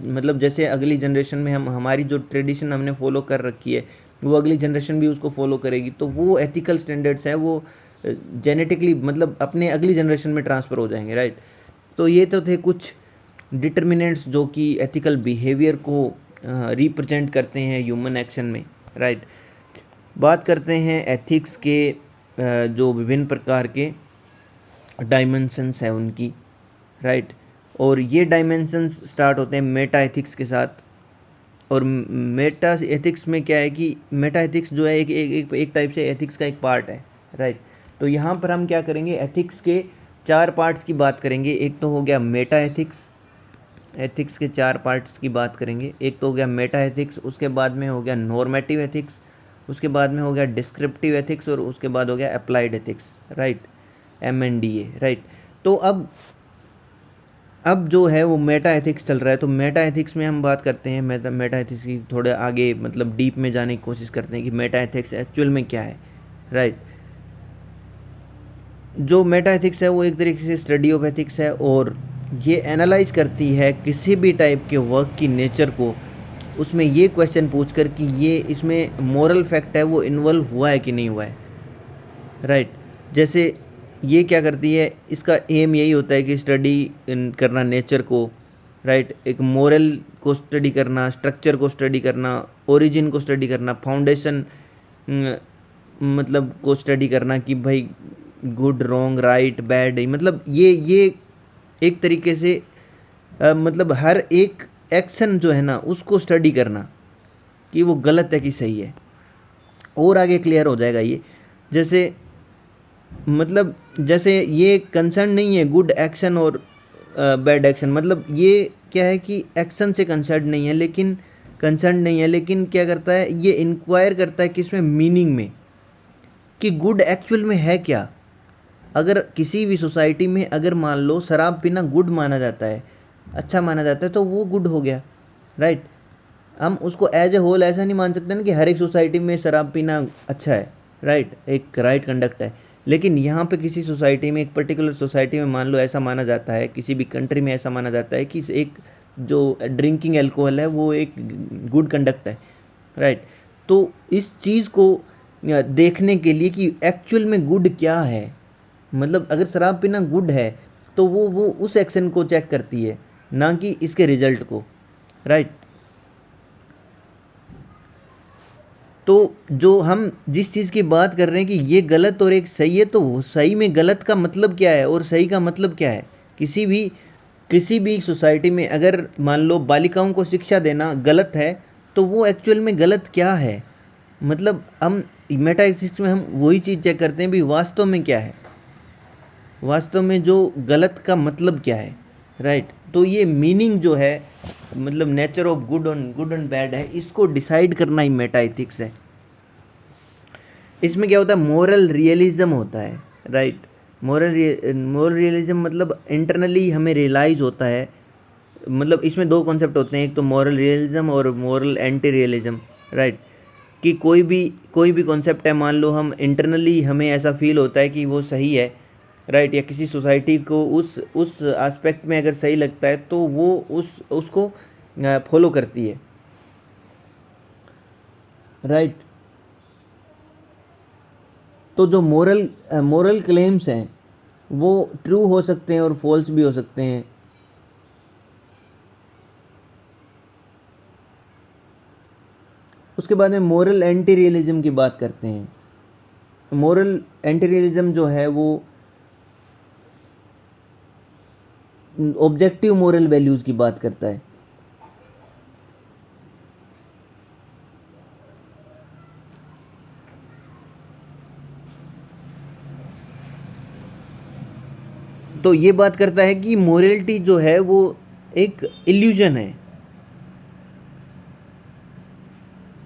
मतलब जैसे अगली जनरेशन में हमारी जो ट्रेडिशन हमने फॉलो कर रखी है वो अगली जनरेशन भी उसको फॉलो करेगी, तो वो एथिकल स्टैंडर्ड्स हैं वो जेनेटिकली मतलब अपने अगली जनरेशन में ट्रांसफ़र हो जाएंगे, राइट। तो ये तो थे कुछ डिटर्मिनेंट्स जो कि एथिकल बिहेवियर को रिप्रेजेंट करते हैं ह्यूमन एक्शन में, राइट। बात करते हैं एथिक्स के जो विभिन्न प्रकार के डायमेंशंस है उनकी, राइट। और ये डायमेंशंस स्टार्ट होते हैं मेटा एथिक्स के साथ। और मेटा एथिक्स में क्या है कि मेटा एथिक्स जो है एक टाइप से एथिक्स का एक पार्ट है, राइट। तो यहाँ पर हम क्या करेंगे, एथिक्स के 4 पार्ट्स की बात करेंगे। एक तो हो गया मेटा एथिक्स, एथिक्स के 4 पार्ट्स की बात करेंगे। एक तो हो गया मेटा एथिक्स, उसके बाद में हो गया नॉर्मेटिव एथिक्स, उसके बाद में हो गया डिस्क्रिप्टिव एथिक्स और उसके बाद हो गया applied ethics, right, MNDA, right. तो अब जो है वो मेटा एथिक्स चल रहा है। तो मेटा एथिक्स में हम बात करते हैं, मेटा एथिक्स की थोड़े आगे मतलब डीप में जाने की कोशिश करते हैं कि मेटा एथिक्स एक्चुअल में क्या है, राइट। जो मेटा एथिक्स है वो एक तरीके से स्टडी ऑफ एथिक्स है और ये एनालाइज करती है किसी भी टाइप के वर्क की नेचर को, उसमें ये क्वेश्चन पूछकर कि ये इसमें मोरल फैक्ट है वो इन्वॉल्व हुआ है कि नहीं हुआ है, राइट। जैसे ये क्या करती है, इसका एम यही होता है कि स्टडी करना नेचर को, राइट, एक मोरल को स्टडी करना, स्ट्रक्चर को स्टडी करना, ओरिजिन को स्टडी करना, फाउंडेशन मतलब को स्टडी करना कि भाई गुड रॉन्ग राइट बैड, मतलब ये एक तरीके से मतलब हर एक एक्शन जो है ना उसको स्टडी करना कि वो गलत है कि सही है, और आगे क्लियर हो जाएगा ये। जैसे मतलब जैसे ये कंसर्न नहीं है गुड एक्शन और बैड एक्शन, मतलब ये क्या है कि एक्शन से कंसर्न नहीं है, लेकिन क्या करता है ये इंक्वायर करता है कि इसमें मीनिंग में कि गुड एक्चुअल में है क्या। अगर किसी भी सोसाइटी में अगर मान लो शराब पीना गुड माना जाता है, अच्छा माना जाता है, तो वो गुड हो गया, राइट। हम उसको एज ए होल ऐसा नहीं मान सकते ना कि हर एक सोसाइटी में शराब पीना अच्छा है, राइट, एक राइट कंडक्ट है। लेकिन यहाँ पे किसी सोसाइटी में, एक पर्टिकुलर सोसाइटी में मान लो ऐसा माना जाता है, किसी भी कंट्री में ऐसा माना जाता है कि एक जो ड्रिंकिंग एल्कोहल है वो एक गुड कंडक्ट है, राइट। तो इस चीज़ को देखने के लिए कि एक्चुअल में गुड क्या है, मतलब अगर शराब पीना गुड है तो वो उस एक्शन को चेक करती है, ना कि इसके रिजल्ट को, राइट। तो जो हम जिस चीज़ की बात कर रहे हैं कि ये गलत और एक सही है, तो सही में गलत का मतलब क्या है और सही का मतलब क्या है। किसी भी सोसाइटी में अगर मान लो बालिकाओं को शिक्षा देना गलत है, तो वो एक्चुअल में गलत क्या है। मतलब हम मेटाएथिक्स में हम वही चीज़ चेक करते हैं भी वास्तव में क्या है, वास्तव में जो गलत का मतलब क्या है, राइट। तो ये मीनिंग जो है, मतलब nature of good and bad है, इसको डिसाइड करना ही मेटाएथिक्स है। इसमें क्या होता है, मोरल रियलिज्म होता है, राइट। मोरल रियलिज्म मतलब इंटरनली हमें रियलाइज़ होता है, मतलब इसमें दो कॉन्सेप्ट होते हैं, एक तो मॉरल रियलिज्म और मॉरल एंटी रियलिज्म, राइट। कि कोई भी कॉन्सेप्ट है, मान लो हम इंटरनली हमें ऐसा फील होता है कि वो सही है, राइट, या किसी सोसाइटी को उस एस्पेक्ट में अगर सही लगता है तो वो उसको फॉलो करती है, राइट। तो जो मोरल क्लेम्स हैं वो ट्रू हो सकते हैं और फॉल्स भी हो सकते हैं। उसके बाद में मोरल एंटी रियलिज्म की बात करते हैं। मोरल एंटी रियलिज्म जो है वो ऑब्जेक्टिव मोरल वैल्यूज़ की बात करता है। तो ये बात करता है कि मोरलिटी जो है वो एक इल्यूजन है,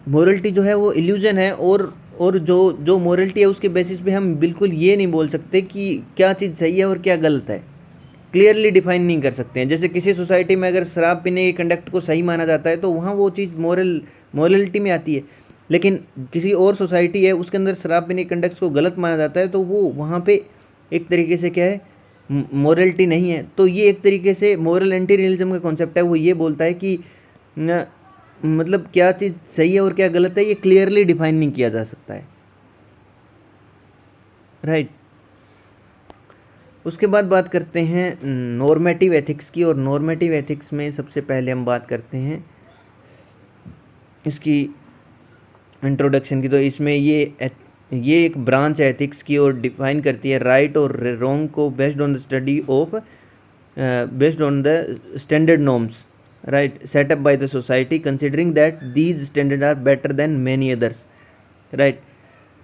मोरलिटी जो है वो इल्यूजन है। और जो जो मोरलिटी है उसके बेसिस पे हम बिल्कुल ये नहीं बोल सकते कि क्या चीज़ सही है और क्या गलत है, क्लियरली डिफाइन नहीं कर सकते हैं। जैसे किसी सोसाइटी में अगर शराब पीने के कंडक्ट को सही माना जाता है तो वहाँ वो चीज़ मोरलिटी में आती है, लेकिन किसी और सोसाइटी है उसके अंदर शराब पीने के कंडक्ट को गलत माना जाता है तो वो वहाँ पे एक तरीके से क्या है, मोरलिटी नहीं है। तो ये एक तरीके से मोरल एंटी रियलिज्म का कॉन्सेप्ट है, वो ये बोलता है कि न, मतलब क्या चीज़ सही है और क्या गलत है ये क्लियरली डिफाइन नहीं किया जा सकता है, राइट। उसके बाद बात करते हैं नॉर्मेटिव एथिक्स की, और नॉर्मेटिव एथिक्स में सबसे पहले हम बात करते हैं इसकी इंट्रोडक्शन की। तो इसमें ये एक ब्रांच है एथिक्स की और डिफाइन करती है राइट और रॉन्ग को based on the standard norms, right, set up by the society considering that these standard are better than many others, right.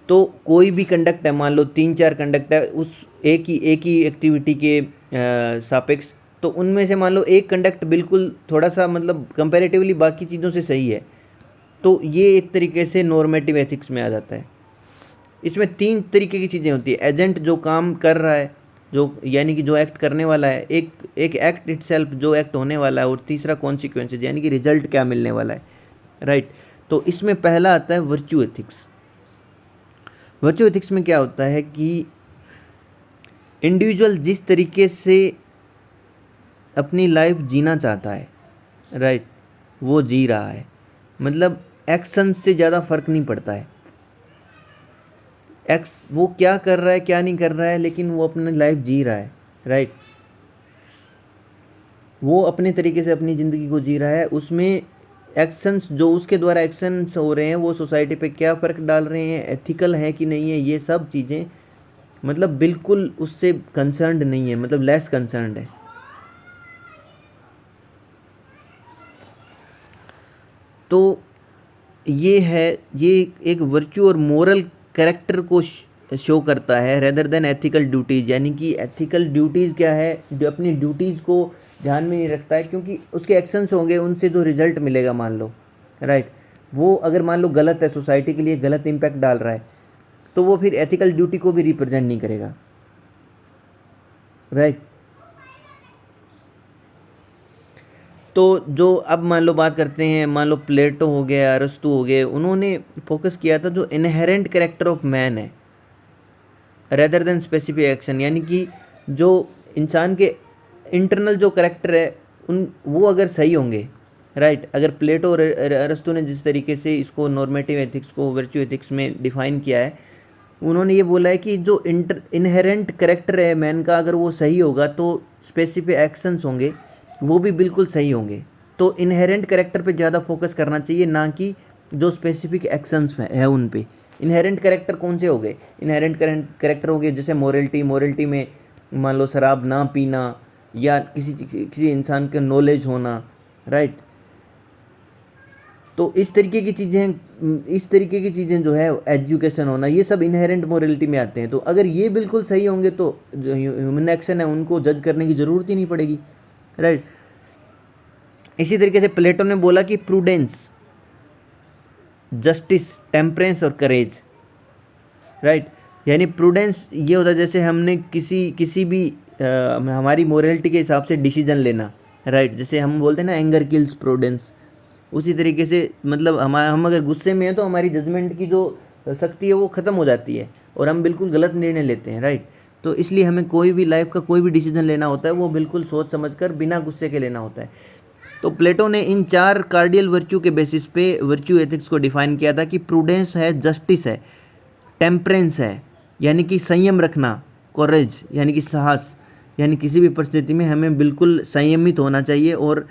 तो कोई भी कंडक्ट है, मान लो 3-4 कंडक्ट है उस एक ही एक्टिविटी के सापेक्ष, तो उनमें से मान लो एक कंडक्ट बिल्कुल थोड़ा सा मतलब कंपैरेटिवली बाकी चीज़ों से सही है, तो ये एक तरीके से नॉर्मेटिव एथिक्स में आ जाता है। इसमें 3 तरीके की चीज़ें होती है, एजेंट जो काम कर रहा है, जो यानी कि जो एक्ट करने वाला है, एक एक्ट इटसेल्फ जो एक्ट होने वाला है, और तीसरा कॉन्सिक्वेंसेज यानी कि रिजल्ट क्या मिलने वाला है, राइट। तो इसमें पहला आता है वर्च्यू एथिक्स। वर्च्यू एथिक्स में क्या होता है कि इंडिविजुअल जिस तरीके से अपनी लाइफ जीना चाहता है, राइट, वो जी रहा है, मतलब एक्शन से ज़्यादा फर्क नहीं पड़ता है, वो क्या कर रहा है क्या नहीं कर रहा है, लेकिन वो अपनी लाइफ जी रहा है, राइट। वो अपने तरीके से अपनी ज़िंदगी को जी रहा है, उसमें एक्शंस जो उसके द्वारा एक्शंस हो रहे हैं वो सोसाइटी पे क्या फ़र्क डाल रहे हैं, एथिकल है कि नहीं है, ये सब चीज़ें मतलब बिल्कुल उससे कंसर्न्ड नहीं है, मतलब लेस कंसर्न्ड है। तो ये है, ये एक वर्च्यू और मोरल कैरेक्टर को शो करता है रेदर देन एथिकल ड्यूटीज़। यानी कि एथिकल ड्यूटीज़ क्या है, जो अपनी ड्यूटीज़ को ध्यान में नहीं रखता है, क्योंकि उसके एक्शंस होंगे, उनसे जो रिजल्ट मिलेगा मान लो, राइट, वो अगर मान लो गलत है, सोसाइटी के लिए गलत इम्पैक्ट डाल रहा है, तो वो फिर एथिकल ड्यूटी को भी रिप्रेजेंट नहीं करेगा, राइट। तो जो अब मान लो बात करते हैं, मान लो प्लेटो हो गया, अरस्तु हो गए, उन्होंने फोकस किया था जो इनहेरेंट कैरेक्टर ऑफ मैन है रेदर देन स्पेसिफिक एक्शन। यानी कि जो इंसान के इंटरनल जो करेक्टर है उन वो अगर सही होंगे, राइट। अगर प्लेटो और अरस्तु ने जिस तरीके से इसको नॉर्मेटिव एथिक्स को वर्च्यू एथिक्स में डिफाइन किया है, उन्होंने ये बोला है कि जो इनहेरेंट करेक्टर है मैन का, अगर वो सही होगा तो स्पेसिफिक एक्शंस होंगे वो भी बिल्कुल सही होंगे। तो इनहेरेंट करेक्टर पे ज़्यादा फोकस करना चाहिए, ना कि जो स्पेसिफिक एक्शंस है उन पे। इनहेरेंट करेक्टर कौन से हो गए? इनहेरेंट करेक्टर हो गए जैसे मोरलिटी में मान लो शराब ना पीना, या किसी इंसान का नॉलेज होना, राइट। तो इस तरीके की चीज़ें जो है, एजुकेशन होना, ये सब इनहेरेंट मोरलिटी में आते हैं। तो अगर ये बिल्कुल सही होंगे तो जो ह्यूमन एक्शन है उनको जज करने की ज़रूरत ही नहीं पड़ेगी, राइट। इसी तरीके से प्लेटो ने बोला कि प्रूडेंस, जस्टिस, टेम्परेंस और करेज, राइट। यानी प्रूडेंस ये होता है जैसे हमने किसी भी हमारी मोरलिटी के हिसाब से डिसीजन लेना, राइट। जैसे हम बोलते हैं ना, एंगर किल्स प्रूडेंस, उसी तरीके से मतलब हम अगर गुस्से में हैं तो हमारी जजमेंट की जो शक्ति है वो ख़त्म हो जाती है और हम बिल्कुल गलत निर्णय लेते हैं, राइट। तो इसलिए हमें कोई भी लाइफ का कोई भी डिसीजन लेना होता है वो बिल्कुल सोच समझकर बिना गुस्से के लेना होता है। तो प्लेटो ने इन 4 कार्डियल वर्च्यू के बेसिस पे वर्च्यू एथिक्स को डिफाइन किया था कि प्रूडेंस है, जस्टिस है, टेम्परेंस है यानी कि संयम रखना, कोरेज यानी कि साहस, यानी किसी भी परिस्थिति में हमें बिल्कुल संयमित होना चाहिए और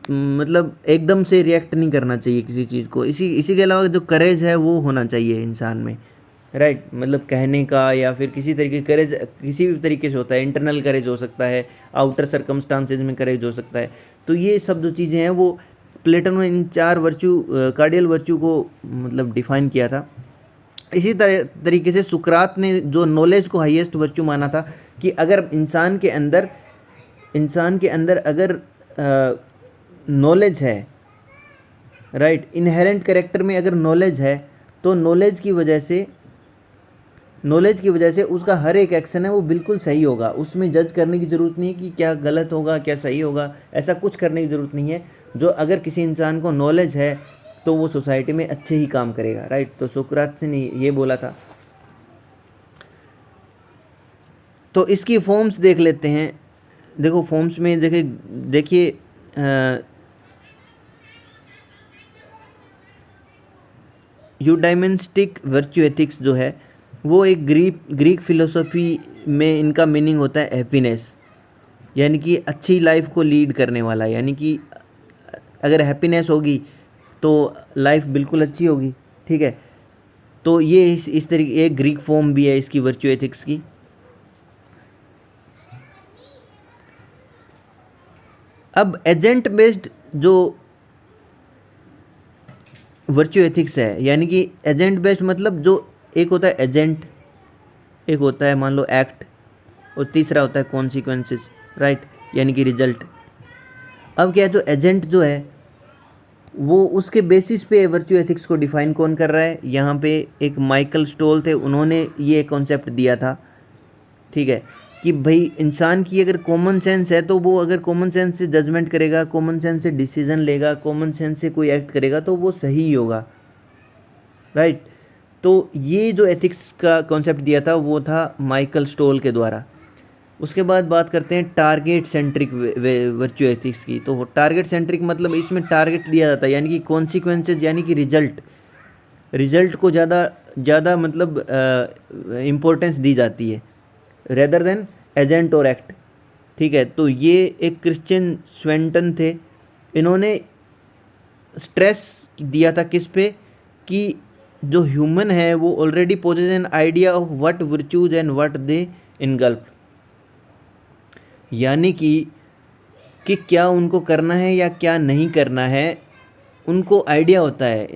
मतलब एकदम से रिएक्ट नहीं करना चाहिए किसी चीज़ को। इसी के अलावा जो करेज है वो होना चाहिए इंसान में, राइट। मतलब कहने का या फिर किसी तरीके करेज किसी भी तरीके से होता है, इंटरनल करेज हो सकता है, आउटर सर्कमस्टांसेज में करेज हो सकता है। तो ये सब जो चीज़ें हैं वो प्लेटो ने इन 4 वर्च्यू कार्डियल वर्च्यू को मतलब डिफाइन किया था। इसी तरीके से सुकरात ने जो नॉलेज को हाईएस्ट वर्च्यू माना था कि अगर इंसान के अंदर अगर नॉलेज है, राइट, इनहेरेंट कैरेक्टर में अगर नॉलेज है तो नॉलेज की वजह से उसका हर एक एक्शन है वो बिल्कुल सही होगा। उसमें जज करने की ज़रूरत नहीं है कि क्या गलत होगा क्या सही होगा, ऐसा कुछ करने की ज़रूरत नहीं है। जो अगर किसी इंसान को नॉलेज है तो वो सोसाइटी में अच्छे ही काम करेगा, राइट। तो सुकरात ने ये बोला था। तो इसकी फॉर्म्स देख लेते हैं। देखो फॉर्म्स में देखिए यूडाइमेंस्टिक वर्च्यू एथिक्स जो है वो एक ग्रीक फिलोसफी में इनका मीनिंग होता है हैप्पीनेस, यानी कि अच्छी लाइफ को लीड करने वाला। यानी कि अगर हैप्पीनेस होगी तो लाइफ बिल्कुल अच्छी होगी, ठीक है। तो ये इस तरीके एक ग्रीक फॉर्म भी है इसकी वर्च्यू एथिक्स की। अब एजेंट बेस्ड जो वर्च्यू एथिक्स है, यानी कि एजेंट बेस्ड मतलब जो एक होता है एजेंट, एक होता है मान लो एक्ट, और तीसरा होता है कॉन्सिक्वेंसेस, राइट, यानी कि रिजल्ट। अब क्या है, जो एजेंट जो है वो उसके बेसिस पे वर्च्यू एथिक्स को डिफाइन कौन कर रहा है? यहाँ पे एक माइकल स्टोल थे, उन्होंने ये कॉन्सेप्ट दिया था, ठीक है, कि भाई इंसान की अगर कॉमन सेंस है तो वो अगर कॉमन सेंस से जजमेंट करेगा, कॉमन सेंस से डिसीजन लेगा, कॉमन सेंस से कोई एक्ट करेगा तो वो सही ही होगा, राइट। तो ये जो एथिक्स का कॉन्सेप्ट दिया था वो था माइकल स्टोल के द्वारा। उसके बाद बात करते हैं टारगेट सेंट्रिक वर्च्यू एथिक्स की। तो टारगेट सेंट्रिक मतलब इसमें टारगेट दिया जाता है, यानी कि कॉन्सिक्वेंसेज यानी कि रिजल्ट को ज़्यादा मतलब इम्पोर्टेंस दी जाती है रेदर देन एजेंट और एक्ट, ठीक है। तो ये एक क्रिश्चियन स्वेंटन थे, इन्होंने स्ट्रेस दिया था किस पे कि जो ह्यूमन है वो already possess an idea of what virtues and what they engulf, यानी कि क्या उनको करना है या क्या नहीं करना है, उनको आइडिया होता है,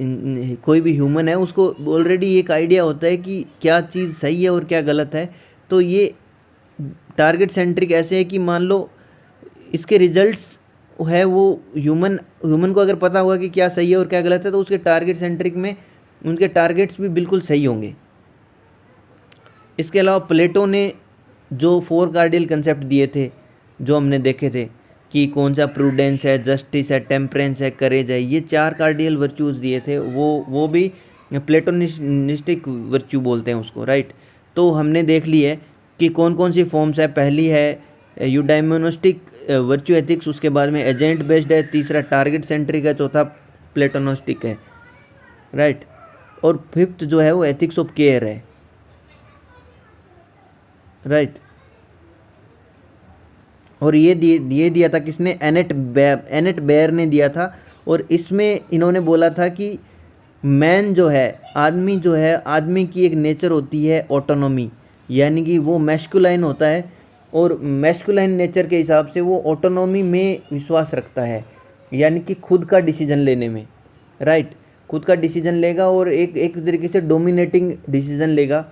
कोई भी ह्यूमन है उसको ऑलरेडी एक आइडिया होता है कि क्या चीज़ सही है और क्या गलत है। तो ये टारगेट सेंट्रिक ऐसे है कि मान लो इसके रिजल्ट्स है वो ह्यूमन ह्यूमन को अगर पता होगा कि क्या सही है और क्या गलत है, तो उसके टारगेट सेंट्रिक में उनके टारगेट्स भी बिल्कुल सही होंगे। इसके अलावा प्लेटो ने जो 4 कार्डियल कंसेप्ट दिए थे, जो हमने देखे थे कि कौन सा प्रूडेंस है, जस्टिस है, टेम्परेंस है, करेज है, ये 4 कार्डियल वर्च्यूज़ दिए थे, वो भी प्लेटोनिस्टिक वर्च्यू बोलते हैं उसको, राइट। तो हमने देख ली है कि कौन कौन सी फॉर्म्स है। पहली है यूडाइमोनिस्टिक वर्च्यू एथिक्स, उसके बाद में एजेंट बेस्ड है, तीसरा टारगेट सेंट्रिक है, चौथा प्लेटोनोस्टिक है, राइट। और फिफ्थ जो है वो एथिक्स ऑफ केयर है, राइट। और ये दिया था किसने? एनेट बेयर ने दिया था। और इसमें इन्होंने बोला था कि मैन जो है, आदमी जो है, आदमी की एक नेचर होती है ऑटोनॉमी, यानी कि वो मैस्कुलाइन होता है और मैस्कुलाइन नेचर के हिसाब से वो ऑटोनॉमी में विश्वास रखता है, यानी कि खुद का डिसीजन लेने में, राइट। खुद का डिसीजन लेगा और एक तरीके से डोमिनेटिंग डिसीजन लेगा।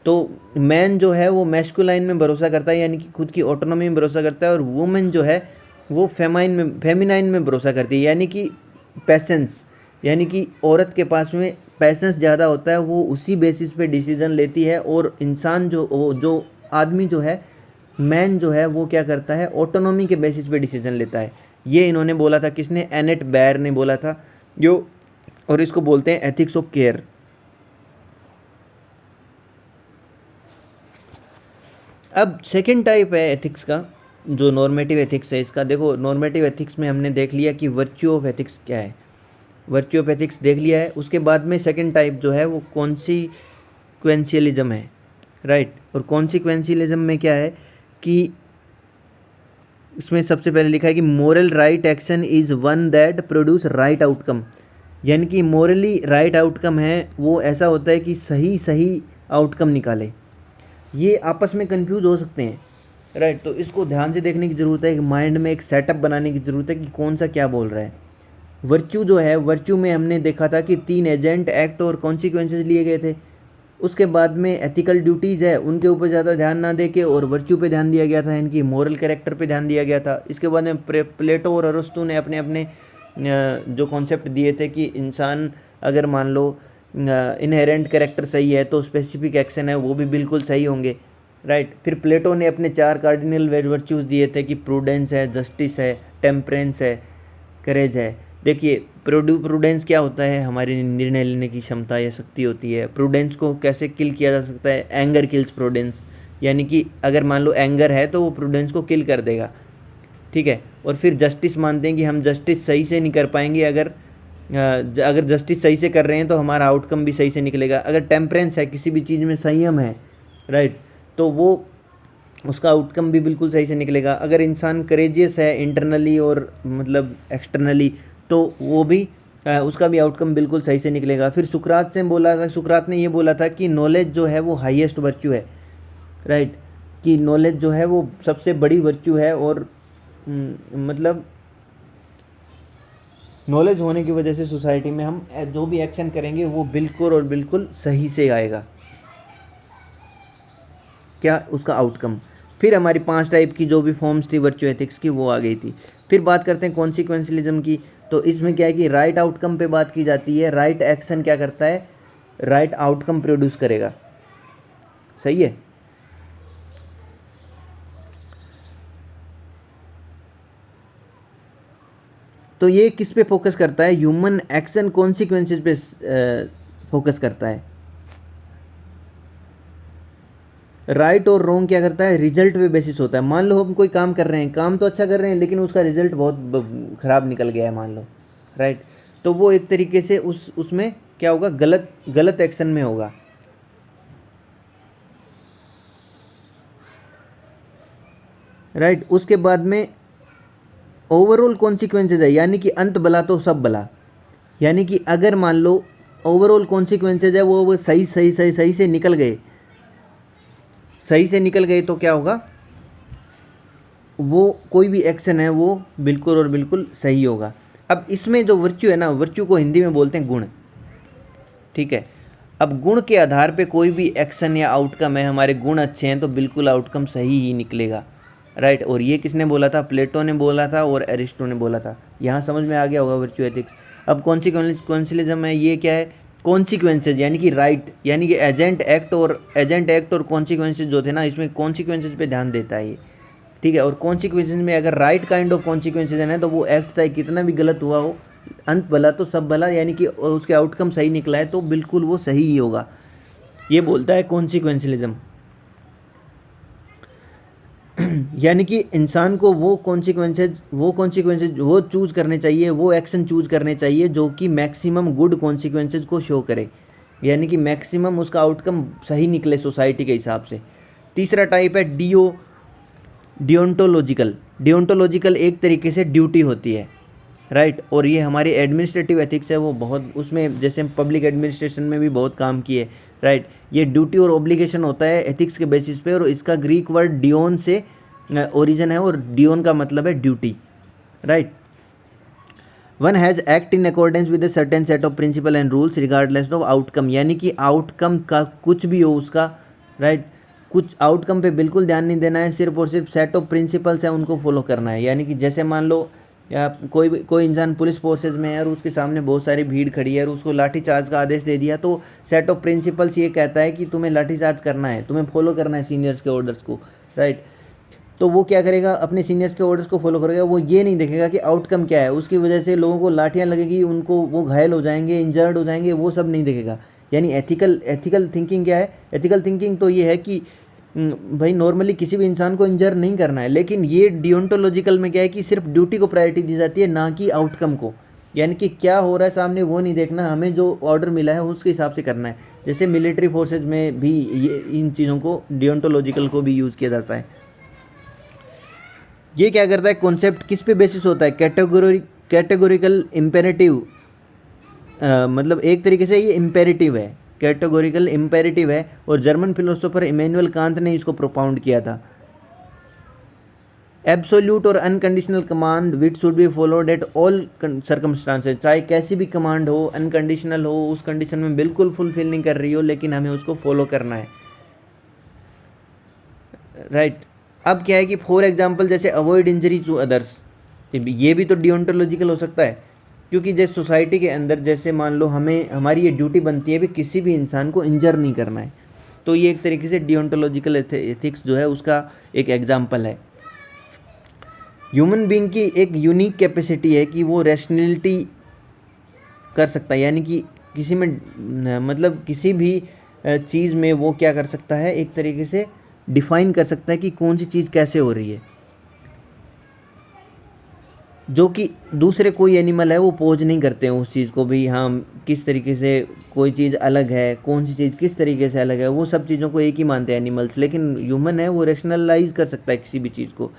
तो मैन जो है वो मैस्कुलाइन में भरोसा करता है, यानी कि खुद की ऑटोनॉमी में भरोसा करता है, और वुमेन जो है वो फेमिनाइन में भरोसा करती है, यानी कि पैसेंस, यानी कि औरत के पास में पैसेंस ज़्यादा होता है, वो उसी बेसिस पे डिसीजन लेती है। और इंसान जो आदमी जो है, मैन जो है, वो क्या करता है? ऑटोनॉमी के बेसिस पे डिसीजन लेता है। ये इन्होंने बोला था, किसने? एनेट बेयर ने बोला था जो, और इसको बोलते हैं एथिक्स ऑफ केयर। अब सेकंड टाइप है एथिक्स का, जो नॉर्मेटिव एथिक्स है इसका। देखो, नॉर्मेटिव एथिक्स में हमने देख लिया कि वर्च्यू ऑफ एथिक्स क्या है, वर्च्यू ऑफ एथिक्स देख लिया है। उसके बाद में सेकंड टाइप जो है वो कॉन्सिक्वेंशियलिज्म है, राइट। और कॉन्सिक्वेंशियलिज्म में क्या है कि इसमें सबसे पहले लिखा है कि moral right action is one that produce right outcome, यानी कि मोरली राइट आउटकम है वो ऐसा होता है कि सही सही आउटकम निकाले। ये आपस में कंफ्यूज हो सकते हैं, राइट। तो इसको ध्यान से देखने की ज़रूरत है, कि माइंड में एक सेटअप बनाने की ज़रूरत है कि कौन सा क्या बोल रहा है। वर्च्यू जो है, वर्च्यू में हमने देखा था कि 3 एजेंट, एक्ट और कॉन्सिक्वेंसेस लिए गए थे। उसके बाद में एथिकल ड्यूटीज़ है, उनके ऊपर ज़्यादा ध्यान ना दे के और वर्च्यू पे ध्यान दिया गया था, इनकी मॉरल कैरेक्टर पे ध्यान दिया गया था। इसके बाद में प्लेटो और अरस्तु ने अपने अपने जो कॉन्सेप्ट दिए थे कि इंसान अगर मान लो इनहेरेंट कैरेक्टर सही है तो स्पेसिफिक एक्शन है वो भी बिल्कुल सही होंगे, राइट। फिर प्लेटो ने अपने 4 कार्डिनल वर्च्यूज़ दिए थे कि प्रूडेंस है, जस्टिस है, टेम्परेंस है, करेज है। देखिए, प्रूडेंस क्या होता है? हमारी निर्णय लेने की क्षमता या शक्ति होती है। प्रूडेंस को कैसे किल किया जा सकता है? एंगर किल्स प्रूडेंस, यानी कि अगर मान लो एंगर है तो वो प्रूडेंस को किल कर देगा, ठीक है। और फिर जस्टिस मानते हैं कि हम जस्टिस सही से नहीं कर पाएंगे, अगर जस्टिस सही से कर रहे हैं तो हमारा आउटकम भी सही से निकलेगा। अगर टेम्परेंस है, किसी भी चीज़ में संयम है, राइट, तो वो उसका आउटकम भी बिल्कुल सही से निकलेगा। अगर इंसान करेजियस है इंटरनली और मतलब एक्सटर्नली, तो वो भी उसका भी आउटकम बिल्कुल सही से निकलेगा। फिर सुकरात ने ये बोला था कि नॉलेज जो है वो हाईएस्ट वर्च्यू है, राइट, कि नॉलेज जो है वो सबसे बड़ी वर्च्यू है। और मतलब नॉलेज होने की वजह से सोसाइटी में हम जो भी एक्शन करेंगे वो बिल्कुल और बिल्कुल सही से आएगा, क्या उसका आउटकम। फिर हमारी 5 टाइप की जो भी फॉर्म्स थी वर्च्यू एथिक्स की वो आ गई थी। फिर बात करते हैं कॉन्सिक्वेंशलिज्म की। तो इसमें क्या है कि राइट आउटकम पे बात की जाती है। राइट एक्शन क्या करता है? राइट आउटकम प्रोड्यूस करेगा, सही है। तो ये किस पे फोकस करता है? ह्यूमन एक्शन कॉन्सिक्वेंसेस पे फोकस करता है। राइट और रॉन्ग क्या करता है? रिजल्ट पे बेसिस होता है। मान लो हम कोई काम कर रहे हैं, काम तो अच्छा कर रहे हैं, लेकिन उसका रिजल्ट बहुत ख़राब निकल गया है, मान लो, राइट, तो वो एक तरीके से उसमें क्या होगा? गलत एक्शन में होगा, राइट। उसके बाद में ओवरऑल कॉन्सिक्वेंसेज है, यानी कि अंत भला तो सब भला, यानी कि अगर मान लो ओवरऑल कॉन्सिक्वेंसेज है वो सही से निकल गए, तो क्या होगा? वो कोई भी एक्शन है वो बिल्कुल और बिल्कुल सही होगा। अब इसमें जो वर्च्यू है ना, वर्च्यू को हिंदी में बोलते हैं गुण, ठीक है। अब गुण के आधार पे कोई भी एक्शन या आउटकम है, हमारे गुण अच्छे हैं तो बिल्कुल आउटकम सही ही निकलेगा, राइट। और ये किसने बोला था? प्लेटो ने बोला था और एरिस्टो ने बोला था। यहाँ समझ में आ गया होगा वर्च्यू एथिक्स। अब कॉन्सिक्वेंशलिज्म है, ये क्या है? कॉन्सिक्वेंसेज यानी कि राइट, यानी कि एजेंट एक्ट और कॉन्सिक्वेंसेज जो थे ना, इसमें कॉन्सिक्वेंसेज पे ध्यान देता है ये, ठीक है। और कॉन्सिक्वेंसेज में अगर राइट काइंड ऑफ कॉन्सिक्वेंसेज है ना, तो वो एक्ट चाहे कितना भी गलत हुआ हो, अंत भला तो सब भला, यानी कि उसके आउटकम सही निकला है तो बिल्कुल वो सही ही होगा, ये बोलता है कॉन्सिक्वेंशलिज्म। यानी कि इंसान को वो कॉन्सिक्वेंसेज वो चूज़ करने चाहिए, वो एक्शन चूज़ करने चाहिए जो कि मैक्सिमम गुड कॉन्सिक्वेंसेज को शो करे, यानी कि मैक्सिमम उसका आउटकम सही निकले सोसाइटी के हिसाब से। तीसरा टाइप है डियोंटोलॉजिकल एक तरीके से ड्यूटी होती है, राइट। और ये हमारी एडमिनिस्ट्रेटिव एथिक्स है, वो बहुत उसमें जैसे पब्लिक एडमिनिस्ट्रेशन में भी बहुत काम किए, राइट। ये ड्यूटी और ऑब्लिगेशन होता है एथिक्स के बेसिस पे, और इसका ग्रीक वर्ड डियोन से ओरिजिन है, और डियोन का मतलब है duty, right. One has act in accordance with a certain set of principle and rules regardless of outcome, यानी कि आउटकम का कुछ भी हो उसका, राइट, कुछ आउटकम पे बिल्कुल ध्यान नहीं देना है, सिर्फ और सिर्फ सेट ऑफ प्रिंसिपल्स है उनको फॉलो करना है। यानी कि जैसे मान लो कोई इंसान पुलिस फोर्सेज में है और उसके सामने बहुत सारी भीड़ खड़ी है और उसको लाठीचार्ज का आदेश दे दिया, तो सेट ऑफ प्रिंसिपल्स ये कहता है कि तुम्हें लाठीचार्ज करना है, तुम्हें फॉलो करना है सीनियर्स के ऑर्डर्स को, राइट। तो वो क्या करेगा? अपने सीनियर्स के ऑर्डर्स को फॉलो करेगा, वो ये नहीं देखेगा कि आउटकम क्या है, उसकी वजह से लोगों को लाठियाँ लगेगी, उनको वो घायल हो जाएंगे, इंजर्ड हो जाएंगे, वो सब नहीं देखेगा। यानी एथिकल थिंकिंग क्या है? एथिकल थिंकिंग तो ये है कि भाई नॉर्मली किसी भी इंसान को इंजर नहीं करना है, लेकिन ये डियोंटोलॉजिकल में क्या है कि सिर्फ ड्यूटी को प्रायोरिटी दी जाती है, ना कि आउटकम को। यानी कि क्या हो रहा है सामने वो नहीं देखना, हमें जो ऑर्डर मिला है उसके हिसाब से करना है। जैसे मिलिट्री फोर्सेज में भी ये इन चीज़ों को डियोंटोलॉजिकल को भी यूज़ किया जाता है। ये क्या करता है? कॉन्सेप्ट किस पे बेसिस होता है? कैटेगोरिकल इम्पेरेटिव, मतलब एक तरीके से ये इम्पेरेटिव है, कैटेगोरिकल इम्पेरेटिव है, और जर्मन फिलोसोफर इमैनुअल कांत ने इसको प्रोपाउंड किया था। एब्सोल्यूट और unconditional command which should be followed at all circumstances, चाहे कैसी भी कमांड हो, अनकंडीशनल हो, उस कंडीशन में बिल्कुल फुलफिल नहीं कर रही हो, लेकिन हमें उसको फॉलो करना है, राइट। अब क्या है कि फॉर एग्जाम्पल जैसे अवॉइड इंजरी टू अदर्स, ये भी तो डियोंटोलॉजिकल हो सकता है, क्योंकि जैसे सोसाइटी के अंदर जैसे मान लो हमारी ये ड्यूटी बनती है भी किसी भी इंसान को इंजर नहीं करना है, तो ये एक तरीके से डियोंटोलॉजिकल एथिक्स जो है उसका एक एग्जाम्पल है। ह्यूमन बीइंग की एक यूनिक कैपेसिटी है कि वो रैशनैलिटी कर सकता है, यानी कि किसी में मतलब किसी भी चीज़ में वो क्या कर सकता है, एक तरीके से डिफाइन कर सकता है कि कौन सी चीज़ कैसे हो रही है, जो कि दूसरे कोई एनिमल है वो पोज नहीं करते हैं उस चीज़ को भी, हाँ किस तरीके से कोई चीज़ अलग है, कौन सी चीज़ किस तरीके से अलग है, वो सब चीज़ों को एक ही मानते हैं एनिमल्स, लेकिन ह्यूमन है वो रैशनलाइज कर सकता है किसी भी चीज़ को।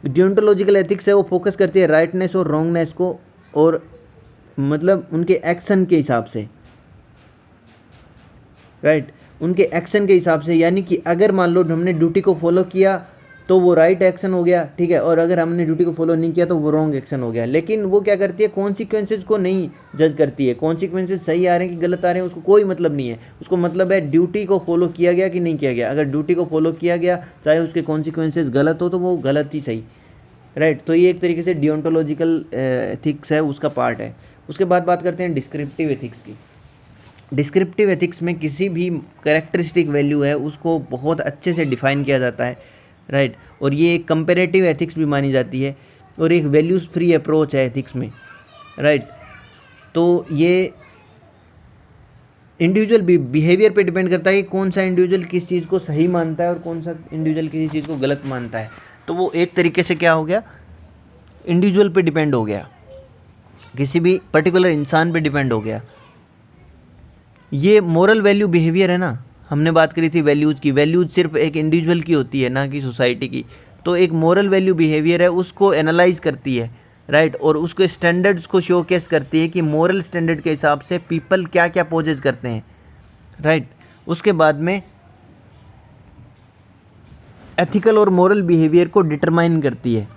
डियोंटोलॉजिकल एथिक्स है वो फोकस करती है राइटनेस और रॉन्गनेस को, और मतलब उनके एक्शन के हिसाब से, राइट, उनके एक्शन के हिसाब से। यानी कि अगर मान लो हमने ड्यूटी को फॉलो किया तो वो राइट एक्शन हो गया, ठीक है, और अगर हमने ड्यूटी को फॉलो नहीं किया तो वो रॉन्ग एक्शन हो गया। लेकिन वो क्या करती है? कॉन्सिक्वेंसेज को नहीं जज करती है, कॉन्सिक्वेंसेज सही आ रहे हैं कि गलत आ रहे हैं उसको कोई मतलब नहीं है, उसको मतलब है ड्यूटी को फॉलो किया गया कि नहीं किया गया। अगर ड्यूटी को फॉलो किया गया चाहे उसके कॉन्सिक्वेंसेज गलत हो तो वो गलत ही सही, राइट। तो ये एक तरीके से डियोंटोलॉजिकल एथिक्स है उसका पार्ट है। उसके बाद बात करते हैं डिस्क्रिप्टिव एथिक्स की। डिस्क्रिप्टिव एथिक्स में किसी भी कैरेक्टरिस्टिक वैल्यू है उसको बहुत अच्छे से डिफाइन किया जाता है, राइट। और ये एक कंपेरेटिव एथिक्स भी मानी जाती है, और एक वैल्यूज़ फ्री अप्रोच है एथिक्स में, राइट। तो ये इंडिविजुअल बिहेवियर पे डिपेंड करता है कि कौन सा इंडिविजुअल किस चीज़ को सही मानता है और कौन सा इंडिविजुअल किसी चीज़ को गलत मानता है। तो वो एक तरीके से क्या हो गया? इंडिविजुअल पे डिपेंड हो गया, किसी भी पर्टिकुलर इंसान पे डिपेंड हो गया। ये मोरल वैल्यू बिहेवियर है ना, हमने बात करी थी वैल्यूज़ की, वैल्यूज़ सिर्फ एक इंडिविजुअल की होती है ना कि सोसाइटी की। तो एक मोरल वैल्यू बिहेवियर है उसको एनालाइज करती है, राइट, और उसके स्टैंडर्ड्स को शोकेस करती है कि मोरल स्टैंडर्ड के हिसाब से पीपल क्या क्या पोजेज करते हैं, राइट। उसके बाद में एथिकल और मोरल बिहेवियर को डिटरमाइन करती है,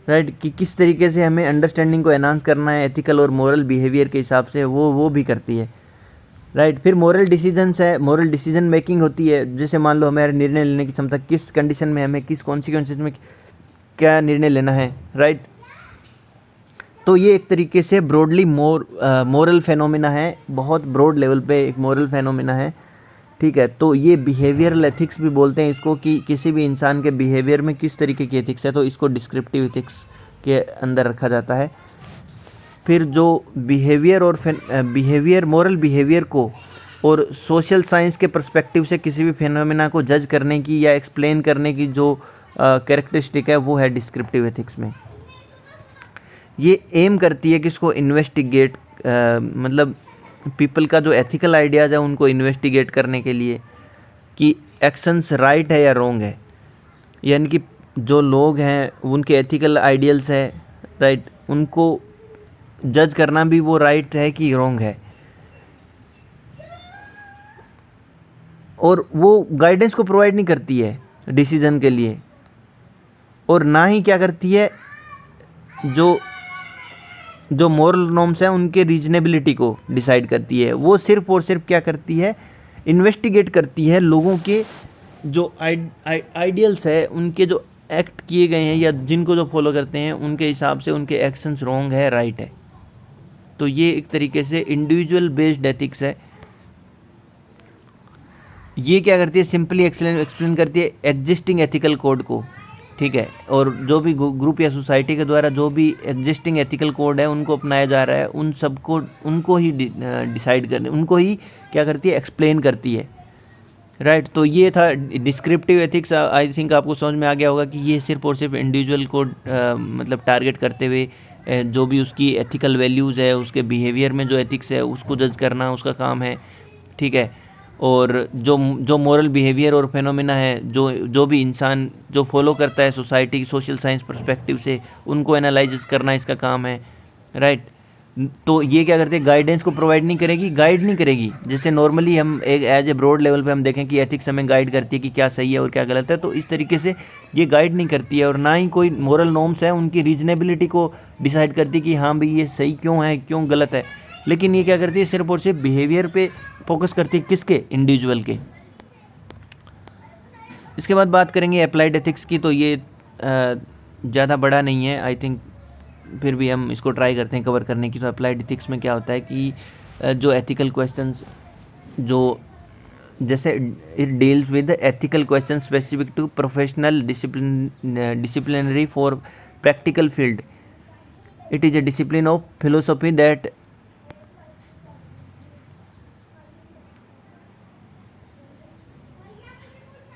राइट, कि किस तरीके से हमें अंडरस्टैंडिंग को एनहांस करना है एथिकल और मोरल बिहेवियर के हिसाब से, वो भी करती है। राइट, फिर मोरल डिसीजंस है, मोरल डिसीजन मेकिंग होती है। जैसे मान लो हमारे निर्णय लेने की क्षमता, किस कंडीशन में हमें किस कॉन्सिक्वेंसेज में क्या निर्णय लेना है। राइट, तो ये एक तरीके से ब्रॉडली मोरल फेनोमेना है, बहुत ब्रॉड लेवल पे एक मोरल फेनोमेना है। ठीक है, तो ये बिहेवियरल एथिक्स भी बोलते हैं इसको, कि किसी भी इंसान के बिहेवियर में किस तरीके की एथिक्स है, तो इसको डिस्क्रिप्टिव एथिक्स के अंदर रखा जाता है। फिर जो बिहेवियर और मोरल बिहेवियर को और सोशल साइंस के पर्सपेक्टिव से किसी भी फेनोमेना को जज करने की या एक्सप्लेन करने की जो कैरेक्टरिस्टिक है, वो है डिस्क्रिप्टिव एथिक्स में। ये एम करती है कि इसको इन्वेस्टिगेट, मतलब पीपल का जो एथिकल आइडियाज़ है उनको इन्वेस्टिगेट करने के लिए, कि एक्शंस राइट है या रॉन्ग है, यानी कि जो लोग हैं उनके एथिकल आइडियल्स है, राइट, उनको जज करना भी वो राइट है कि रॉन्ग है। और वो गाइडेंस को प्रोवाइड नहीं करती है डिसीजन के लिए, और ना ही क्या करती है, जो मोरल नॉर्म्स हैं उनके रीजनेबिलिटी को डिसाइड करती है। वो सिर्फ और सिर्फ क्या करती है, इन्वेस्टिगेट करती है लोगों के जो आइडियल्स है, उनके जो एक्ट किए गए हैं या जिनको जो फॉलो करते हैं उनके हिसाब से उनके एक्शंस रॉन्ग है राइट है। तो ये एक तरीके से इंडिविजुअल बेस्ड एथिक्स है। ये क्या करती है, सिंपली एक्सप्लेन करती है एग्जिस्टिंग एथिकल कोड को। ठीक है, और जो भी ग्रुप या सोसाइटी के द्वारा जो भी एग्जिस्टिंग एथिकल कोड है उनको अपनाया जा रहा है, उन सबको उनको ही डिसाइड करने, उनको ही क्या करती है, एक्सप्लेन करती है। राइट, तो ये था डिस्क्रिप्टिव एथिक्स। आई थिंक आपको समझ में आ गया होगा कि ये सिर्फ और सिर्फ इंडिविजुअल को मतलब टारगेट करते हुए जो भी उसकी एथिकल वैल्यूज़ है, उसके बिहेवियर में जो एथिक्स है उसको जज करना उसका काम है। ठीक है, और जो मोरल बिहेवियर और फेनोमेना है, जो भी इंसान जो फॉलो करता है सोसाइटी सोशल साइंस पर्सपेक्टिव से, उनको एनालाइज करना इसका काम है। राइट, तो ये क्या करते हैं, गाइडेंस को प्रोवाइड नहीं करेगी, गाइड नहीं करेगी। जैसे नॉर्मली हम एक एज ए ब्रॉड लेवल पे हम देखें कि एथिक्स हमें गाइड करती है कि क्या सही है और क्या गलत है, तो इस तरीके से ये गाइड नहीं करती है। और ना ही कोई मोरल नॉर्म्स है उनकी रीजनेबिलिटी को डिसाइड करती है कि हाँ भाई ये सही क्यों है क्यों गलत है। लेकिन ये क्या करती है, सिर्फ और सिर्फ बिहेवियर पे फोकस करती है, किसके, इंडिविजुअल के। इसके बाद बात करेंगे अप्लाइड एथिक्स की। तो ये ज़्यादा बड़ा नहीं है, आई थिंक फिर भी हम इसको ट्राई करते हैं कवर करने की। तो अप्लाइड एथिक्स में क्या होता है कि जो एथिकल क्वेश्चंस, जो जैसे it deals with ethical question specific to professional disciplinary for practical field. It is a discipline of philosophy that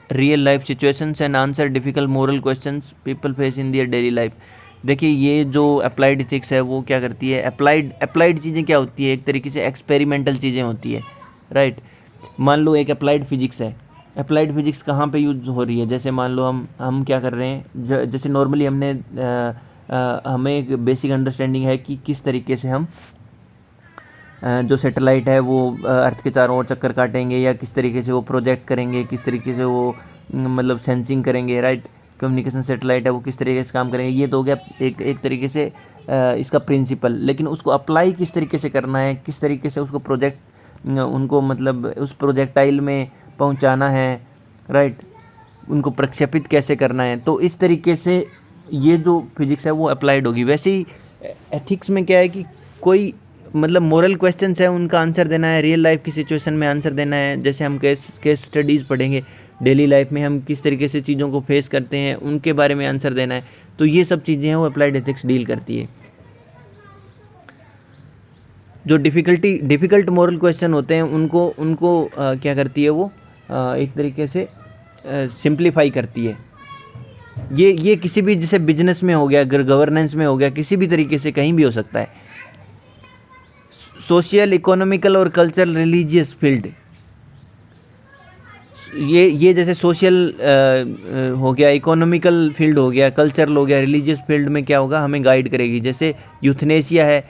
real life situations and answer difficult moral questions people face in their daily life. देखिए, ये जो applied ethics है वो क्या करती है, applied चीज़ें क्या होती है, एक तरीके से एक्सपेरिमेंटल चीज़ें होती है। राइट, मान लो एक अप्लाइड फिजिक्स है, अप्लाइड फिजिक्स कहाँ पे यूज हो रही है, जैसे मान लो हम क्या कर रहे हैं, जैसे नॉर्मली हमें एक बेसिक अंडरस्टैंडिंग है कि किस तरीके से हम जो सैटेलाइट है वो अर्थ के चारों ओर चक्कर काटेंगे, या किस तरीके से वो प्रोजेक्ट करेंगे, किस तरीके से वो मतलब सेंसिंग करेंगे। राइट, कम्युनिकेशन सैटेलाइट है वो किस तरीके से काम करेंगे। ये तो हो गया एक तरीके से इसका प्रिंसिपल। लेकिन उसको अप्लाई किस तरीके से करना है, किस तरीके से उसको उनको मतलब उस प्रोजेक्टाइल में पहुंचाना है। राइट, उनको प्रक्षेपित कैसे करना है। तो इस तरीके से ये जो फिजिक्स है वो अप्लाइड होगी। वैसे ही एथिक्स में क्या है कि कोई मतलब मोरल क्वेश्चंस है उनका आंसर देना है, रियल लाइफ की सिचुएशन में आंसर देना है। जैसे हम केस स्टडीज़ पढ़ेंगे, डेली लाइफ में हम किस तरीके से चीज़ों को फेस करते हैं उनके बारे में आंसर देना है। तो ये सब चीज़ें हैं वो अप्लाइड एथिक्स डील करती है। जो डिफ़िकल्ट मोरल क्वेश्चन होते हैं उनको क्या करती है वो एक तरीके से सिंप्लीफाई करती है। ये किसी भी, जैसे बिजनेस में हो गया, गवर्नेंस में हो गया, किसी भी तरीके से कहीं भी हो सकता है। सोशल, इकोनॉमिकल और कल्चरल, रिलीजियस फील्ड, ये जैसे सोशल हो गया, इकोनॉमिकल फील्ड हो गया, कल्चरल हो गया, रिलीजियस फील्ड में क्या होगा, हमें गाइड करेगी। जैसे यूथनेसिया है,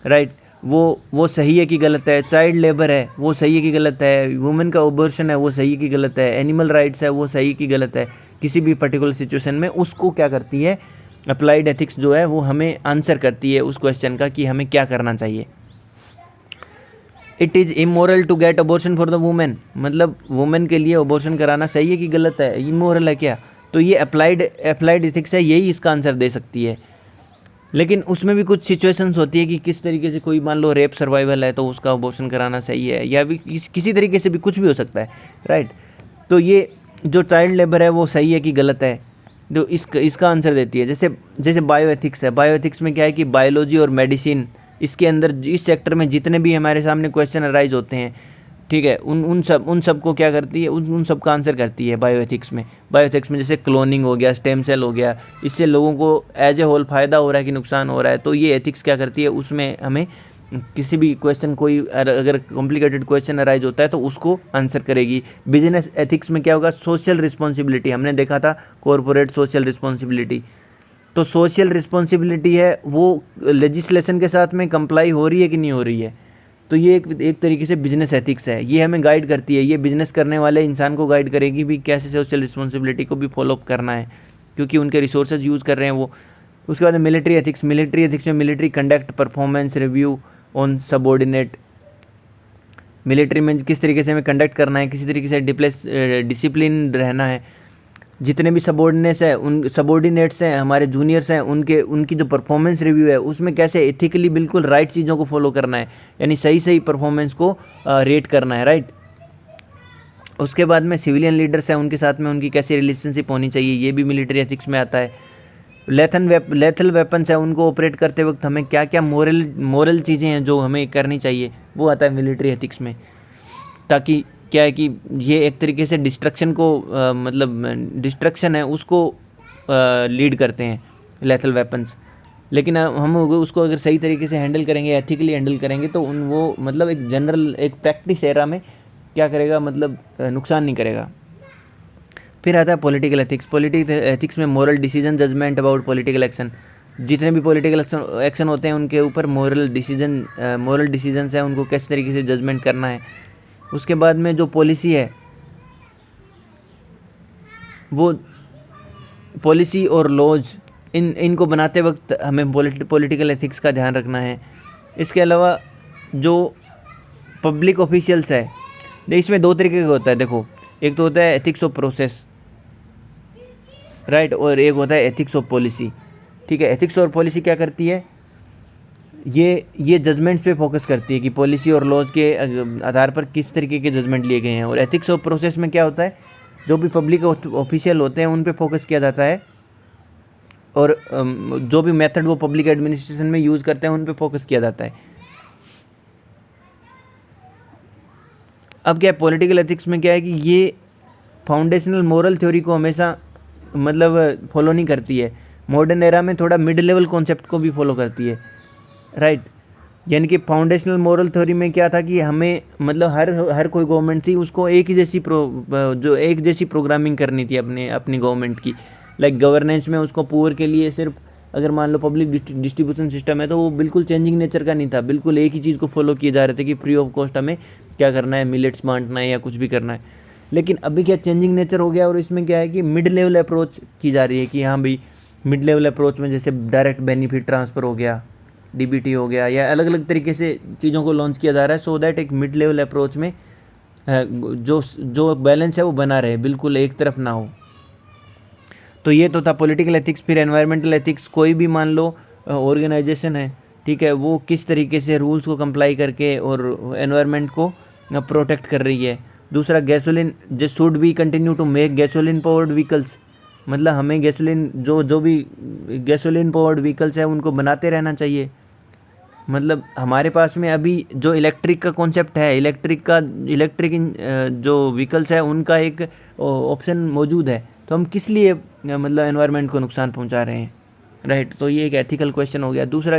राइट, वो सही है कि गलत है। चाइल्ड लेबर है वो सही है कि गलत है। वुमेन का अबॉर्शन है वो सही है कि गलत है। एनिमल राइट्स है वो सही है कि गलत है। किसी भी पर्टिकुलर सिचुएशन में उसको क्या करती है, अप्लाइड एथिक्स जो है वो हमें आंसर करती है उस क्वेश्चन का कि हमें क्या करना चाहिए। It is immoral to get abortion for the women, मतलब वुमेन के लिए अबॉर्शन कराना सही है कि गलत है, इमोरल है क्या? तो ये अप्लाइड एथिक्स है, यही इसका आंसर दे सकती है। लेकिन उसमें भी कुछ सिचुएशंस होती है कि किस तरीके से, कोई मान लो रेप सर्वाइवल है तो उसका अबॉर्शन कराना सही है, या भी किसी तरीके से भी कुछ भी हो सकता है, राइट। तो ये जो चाइल्ड लेबर है वो सही है कि गलत है, तो इसका आंसर देती है। जैसे जैसे बायो एथिक्स है, बायो एथिक्स में क्या है कि बायोलॉजी और मेडिसिन, इसके अंदर इस सेक्टर में जितने भी हमारे सामने क्वेश्चन अराइज होते हैं, ठीक है, उन सब को क्या करती है, उन सब का आंसर करती है बायो एथिक्स में। बायो एथिक्स में जैसे क्लोनिंग हो गया, स्टेम सेल हो गया, इससे लोगों को एज ए होल फ़ायदा हो रहा है कि नुकसान हो रहा है, तो ये एथिक्स क्या करती है, उसमें हमें किसी भी क्वेश्चन, कोई अगर कॉम्प्लिकेटेड क्वेश्चन अराइज होता है तो उसको आंसर करेगी। बिजनेस एथिक्स में क्या होगा, सोशल रिस्पॉन्सिबिलिटी, हमने देखा था कॉरपोरेट सोशल रिस्पॉन्सिबिलिटी। तो सोशल रिस्पॉन्सिबिलिटी है वो लेजिस्लेशन के साथ में कंप्लाई हो रही है कि नहीं हो रही है, तो ये एक तरीके से बिजनेस एथिक्स है, ये हमें गाइड करती है। ये बिजनेस करने वाले इंसान को गाइड करेगी भी कैसे सोशल रिस्पॉन्सिबिलिटी को भी फॉलो अप करना है, क्योंकि उनके रिसोर्सेज यूज़ कर रहे हैं वो। उसके बाद मिलिट्री एथिक्स, मिलिट्री एथिक्स में military conduct performance review on subordinate, military में किस तरीके से हमें कंडक्ट करना है, किसी तरीके से डिसिप्लिन रहना है, जितने भी सबॉर्डिनेट्स हैं, हमारे जूनियर्स हैं, उनकी जो परफॉर्मेंस रिव्यू है उसमें कैसे एथिकली बिल्कुल राइट चीज़ों को फॉलो करना है, यानी सही परफॉर्मेंस को रेट करना है, राइट। उसके बाद में सिविलियन लीडर्स हैं, उनके साथ में उनकी कैसी रिलेशनशिप होनी चाहिए, ये भी मिलिट्री एथिक्स में आता है। लेथल वेपन्स है, उनको ऑपरेट करते वक्त हमें क्या क्या मोरल चीज़ें हैं जो हमें करनी चाहिए, वो आता है मिलिट्री एथिक्स में। ताकि क्या है कि ये एक तरीके से डिस्ट्रक्शन को मतलब डिस्ट्रक्शन है उसको लीड करते हैं लेथल वेपन्स। लेकिन हम उसको अगर सही तरीके से हैंडल करेंगे, एथिकली हैंडल करेंगे, तो वो मतलब एक जनरल एक प्रैक्टिस एरा में क्या करेगा, मतलब नुकसान नहीं करेगा। फिर आता है पॉलिटिकल एथिक्स। पॉलिटिकल एथिक्स में moral decision judgement about political action, जितने भी पॉलिटिकल एक्शन होते हैं उनके ऊपर मोरल डिसीजंस हैं, उनको किस तरीके से जजमेंट करना है। उसके बाद में जो पॉलिसी है, वो पॉलिसी और लॉज इनको बनाते वक्त हमें पॉलिटिकल एथिक्स का ध्यान रखना है। इसके अलावा जो पब्लिक ऑफिशियल्स है, इसमें दो तरीके का होता है, देखो, एक तो होता है एथिक्स ऑफ प्रोसेस, राइट, और एक होता है एथिक्स ऑफ पॉलिसी, ठीक है। एथिक्स और पॉलिसी क्या करती है, ये जजमेंट्स पे फोकस करती है कि पॉलिसी और लॉज के आधार पर किस तरीके के जजमेंट लिए गए हैं। और एथिक्स ऑफ प्रोसेस में क्या होता है, जो भी पब्लिक ऑफिशियल होते हैं उन पे फोकस किया जाता है, और जो भी मेथड वो पब्लिक एडमिनिस्ट्रेशन में यूज़ करते हैं उन पे फोकस किया जाता है। अब क्या है, पॉलिटिकल एथिक्स में क्या है कि ये फाउंडेशनल मोरल थ्योरी को हमेशा मतलब फॉलो नहीं करती है, मॉडर्न एरा में थोड़ा मिड लेवल कॉन्सेप्ट को भी फॉलो करती है, राइट। यानी कि फाउंडेशनल मोरल थ्योरी में क्या था कि हमें मतलब हर कोई गवर्नमेंट थी उसको एक जैसी प्रोग्रामिंग करनी थी अपनी गवर्नमेंट की। लाइक गवर्नेंस में उसको पुअर के लिए सिर्फ, अगर मान लो पब्लिक डिस्ट्रीब्यूशन सिस्टम है तो वो बिल्कुल चेंजिंग नेचर का नहीं था, बिल्कुल एक ही चीज़ को फॉलो किए जा रहे थे कि फ्री ऑफ कॉस्ट हमें क्या करना है, मिलेट्स बांटना है या कुछ भी करना है। लेकिन अभी क्या चेंजिंग नेचर हो गया, और इसमें क्या है कि मिड लेवल अप्रोच की जा रही है कि हाँ भाई, मिड लेवल अप्रोच में जैसे डायरेक्ट बेनिफिट ट्रांसफ़र हो गया, डीबीटी हो गया, या अलग अलग तरीके से चीज़ों को लॉन्च किया जा रहा है, सो दैट एक मिड लेवल अप्रोच में जो बैलेंस है वो बना रहे, बिल्कुल एक तरफ ना हो। तो ये तो था पॉलिटिकल एथिक्स। फिर एनवायरमेंटल एथिक्स, कोई भी मान लो ऑर्गेनाइजेशन है, ठीक है, वो किस तरीके से रूल्स को कंप्लाई करके और एनवायरनमेंट को प्रोटेक्ट कर रही है। दूसरा, गैसोलीन जो should be continue to make gasoline powered vehicles, मतलब हमें गैसोलीन जो भी गैसोलीन पावर्ड व्हीकल्स है उनको बनाते रहना चाहिए। मतलब हमारे पास में अभी जो इलेक्ट्रिक का कॉन्सेप्ट है, इलेक्ट्रिक जो व्हीकल्स है उनका एक ऑप्शन मौजूद है, तो हम किस लिए मतलब एनवायरनमेंट को नुकसान पहुंचा रहे हैं, राइट। तो ये एक एथिकल क्वेश्चन हो गया। दूसरा,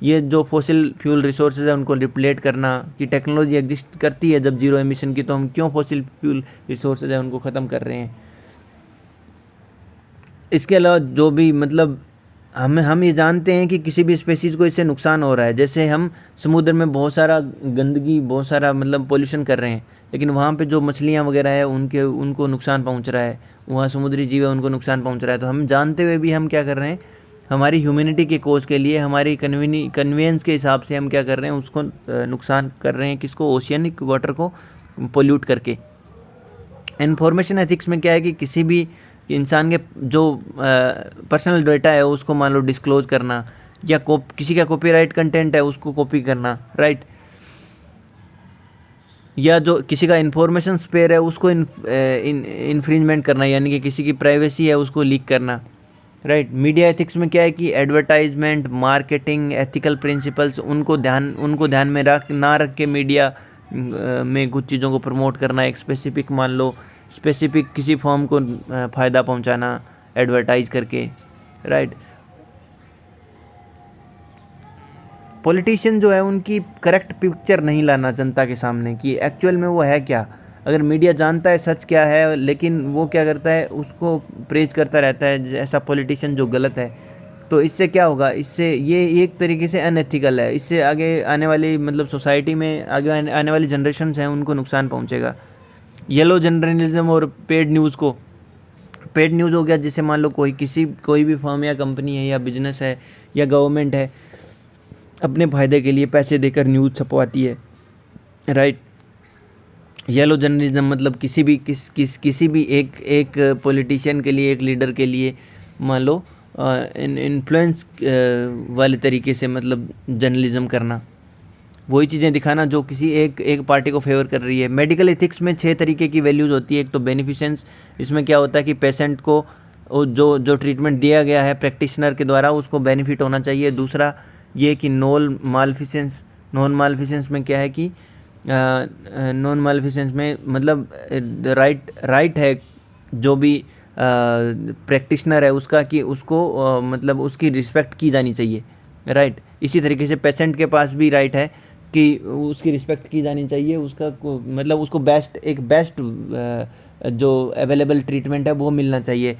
ये जो फॉसिल फ्यूल रिसोर्सेज है उनको रिप्लेट करना, कि टेक्नोलॉजी एग्जिस्ट करती है जब जीरो एमिशन की, तो हम क्यों फॉसिल फ्यूल रिसोर्सेज है उनको ख़त्म कर रहे हैं। इसके अलावा जो भी मतलब हम ये जानते हैं कि किसी भी स्पेसीज़ को इससे नुकसान हो रहा है, जैसे हम समुद्र में बहुत सारा गंदगी, बहुत सारा मतलब पोल्यूशन कर रहे हैं, लेकिन वहाँ पे जो मछलियाँ वगैरह है उनको नुकसान पहुँच रहा है, वहाँ समुद्री जीव है उनको नुकसान पहुँच रहा है। तो हम जानते हुए भी हम क्या कर रहे हैं हमारी ह्यूमैनिटी के कोज के लिए, हमारी कन्वीनियंस के हिसाब से हम क्या कर रहे हैं, उसको नुकसान कर रहे हैं, किसको, ओशियनिक वाटर को पोल्यूट करके। इन्फॉर्मेशन एथिक्स में क्या है कि किसी भी इंसान के जो पर्सनल डेटा है उसको मान लो डिस्क्लोज करना, या किसी का कॉपीराइट कंटेंट है उसको कॉपी करना, राइट, या जो किसी का इन्फॉर्मेशन स्पेयर है उसको इन्फ्रिंजमेंट करना, यानी कि किसी की प्राइवेसी है उसको लीक करना, राइट। मीडिया एथिक्स में क्या है कि एडवर्टाइजमेंट, मार्केटिंग, एथिकल प्रिंसिपल्स उनको ध्यान में रख के मीडिया में कुछ चीज़ों को प्रमोट करना, एक स्पेसिफिक मान लो स्पेसिफिक किसी फॉर्म को फ़ायदा पहुंचाना एडवर्टाइज करके, राइट। पॉलिटिशियन जो है उनकी करेक्ट पिक्चर नहीं लाना जनता के सामने कि एक्चुअल में वो है क्या। अगर मीडिया जानता है सच क्या है, लेकिन वो क्या करता है, उसको प्रेज करता रहता है ऐसा पॉलिटिशियन जो गलत है, तो इससे क्या होगा, इससे ये एक तरीके से अनएथिकल है। इससे आगे आने वाली मतलब सोसाइटी में आगे आने वाली जनरेशन हैं उनको नुकसान पहुँचेगा। येलो जर्नलिज्म और पेड न्यूज़ को, पेड न्यूज़ हो गया जिसे मान लो कोई भी फर्म या कंपनी है या बिजनेस है या गवर्नमेंट है अपने फ़ायदे के लिए पैसे देकर न्यूज़ छपवाती है, राइट। येलो जर्नलिज्म मतलब किसी भी एक पॉलिटिशियन के लिए, एक लीडर के लिए मान लो इन्फ्लुएंस वाले तरीके से मतलब जर्नलिज्म करना, वही चीज़ें दिखाना जो किसी एक पार्टी को फेवर कर रही है। मेडिकल एथिक्स में 6 तरीके की वैल्यूज़ होती है। एक तो बेनिफिशेंस, इसमें क्या होता है कि पेशेंट को जो ट्रीटमेंट दिया गया है प्रैक्टिशनर के द्वारा उसको बेनिफिट होना चाहिए। दूसरा ये कि नॉन मालफिसेंस में क्या है कि नॉन मालफिसेंस में मतलब राइट है जो भी प्रैक्टिशनर है उसका, कि उसको मतलब उसकी रिस्पेक्ट की जानी चाहिए, राइट। इसी तरीके से पेशेंट के पास भी राइट है कि उसकी रिस्पेक्ट की जानी चाहिए, मतलब उसको बेस्ट जो अवेलेबल ट्रीटमेंट है वो मिलना चाहिए।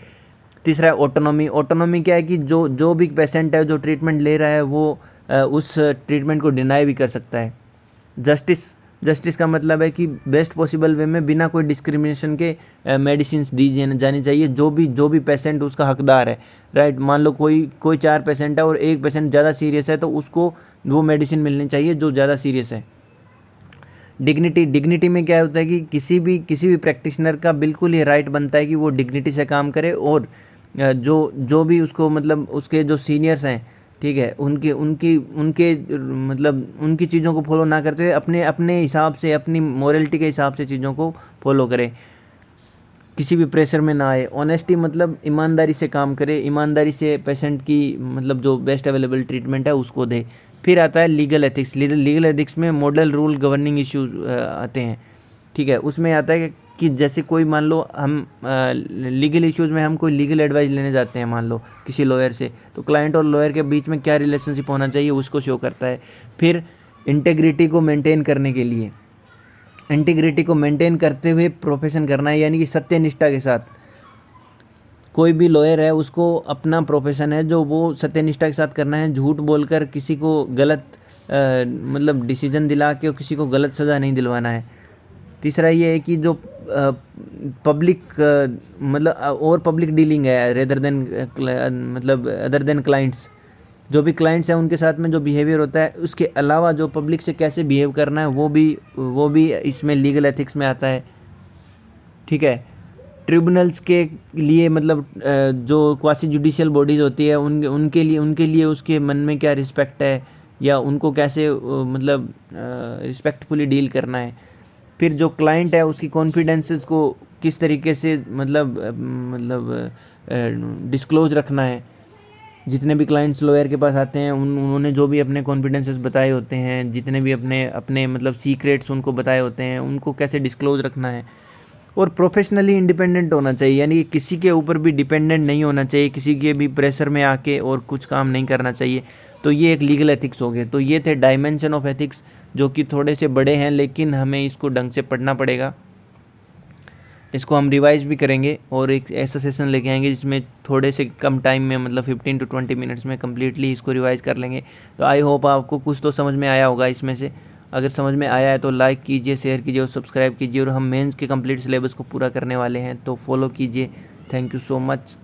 तीसरा है ऑटोनॉमी क्या है कि जो भी पेशेंट है जो ट्रीटमेंट ले रहा है वो उस ट्रीटमेंट को डिनाई भी कर सकता है। जस्टिस का मतलब है कि बेस्ट पॉसिबल वे में बिना कोई डिस्क्रिमिनेशन के मेडिसिन दी जानी चाहिए जो भी पेशेंट उसका हकदार है, राइट। मान लो कोई 4 पेशेंट है और एक पेशेंट ज़्यादा सीरियस है तो उसको वो मेडिसिन मिलनी चाहिए जो ज़्यादा सीरियस है। डिग्निटी में क्या होता है कि किसी भी प्रैक्टिशनर का बिल्कुल ये राइट बनता है कि वो डिग्निटी से काम करे, और जो भी उसको मतलब उसके जो सीनियर्स हैं, ठीक है, उनके मतलब उनकी चीज़ों को फॉलो ना करते हुए अपने हिसाब से, अपनी मोरलिटी के हिसाब से चीज़ों को फॉलो करे, किसी भी प्रेशर में ना आए। ऑनेस्टी मतलब ईमानदारी से काम करे, ईमानदारी से पेशेंट की मतलब जो बेस्ट अवेलेबल ट्रीटमेंट है उसको दे। फिर आता है लीगल एथिक्स। लीगल एथिक्स में मॉडल रूल गवर्निंग इश्यूज आते हैं, ठीक है। उसमें आता है कि जैसे कोई मान लो हम लीगल इश्यूज़ में हम कोई लीगल एडवाइस लेने जाते हैं मान लो किसी लॉयर से, तो क्लाइंट और लॉयर के बीच में क्या रिलेशनशिप होना चाहिए उसको शो करता है। फिर इंटेग्रिटी को मेंटेन करने के लिए, इंटीग्रिटी को मेंटेन करते हुए प्रोफेशन करना है, यानी कि सत्यनिष्ठा के साथ। कोई भी लॉयर है उसको अपना प्रोफेशन है जो वो सत्यनिष्ठा के साथ करना है, झूठ बोलकर किसी को गलत मतलब डिसीजन दिला के किसी को गलत सज़ा नहीं दिलवाना है। तीसरा ये है कि जो पब्लिक मतलब और पब्लिक डीलिंग है रेदर देन मतलब अदर देन क्लाइंट्स, जो भी क्लाइंट्स हैं उनके साथ में जो बिहेवियर होता है उसके अलावा जो पब्लिक से कैसे बिहेव करना है वो भी इसमें लीगल एथिक्स में आता है, ठीक है। ट्रिब्यूनल्स के लिए मतलब जो क्वासी जुडिशियल बॉडीज़ होती है उनके लिए उसके मन में क्या रिस्पेक्ट है या उनको कैसे मतलब रिस्पेक्टफुली डील करना है। फिर जो क्लाइंट है उसकी कॉन्फिडेंसेस को किस तरीके से मतलब डिस्क्लोज रखना है। जितने भी क्लाइंट्स लॉयर के पास आते हैं उन्होंने जो भी अपने कॉन्फिडेंसेस बताए होते हैं, जितने भी अपने मतलब सीक्रेट्स उनको बताए होते हैं, उनको कैसे डिस्क्लोज रखना है। और प्रोफेशनली इंडिपेंडेंट होना चाहिए, यानी कि किसी के ऊपर भी डिपेंडेंट नहीं होना चाहिए, किसी के भी प्रेशर में आके और कुछ काम नहीं करना चाहिए। तो ये एक लीगल एथिक्स हो गए। तो ये थे डायमेंशन ऑफ एथिक्स, जो कि थोड़े से बड़े हैं लेकिन हमें इसको ढंग से पढ़ना पड़ेगा। इसको हम रिवाइज भी करेंगे और एक ऐसा सेशन लेके आएंगे जिसमें थोड़े से कम टाइम में मतलब 15 to 20 मिनट्स में कम्प्लीटली इसको रिवाइज कर लेंगे। तो आई होप आपको कुछ तो समझ में आया होगा इसमें से। अगर समझ में आया है तो लाइक कीजिए, शेयर कीजिए और सब्सक्राइब कीजिए। और हम मेंस के कंप्लीट सिलेबस को पूरा करने वाले हैं, तो फॉलो कीजिए। Thank you so much.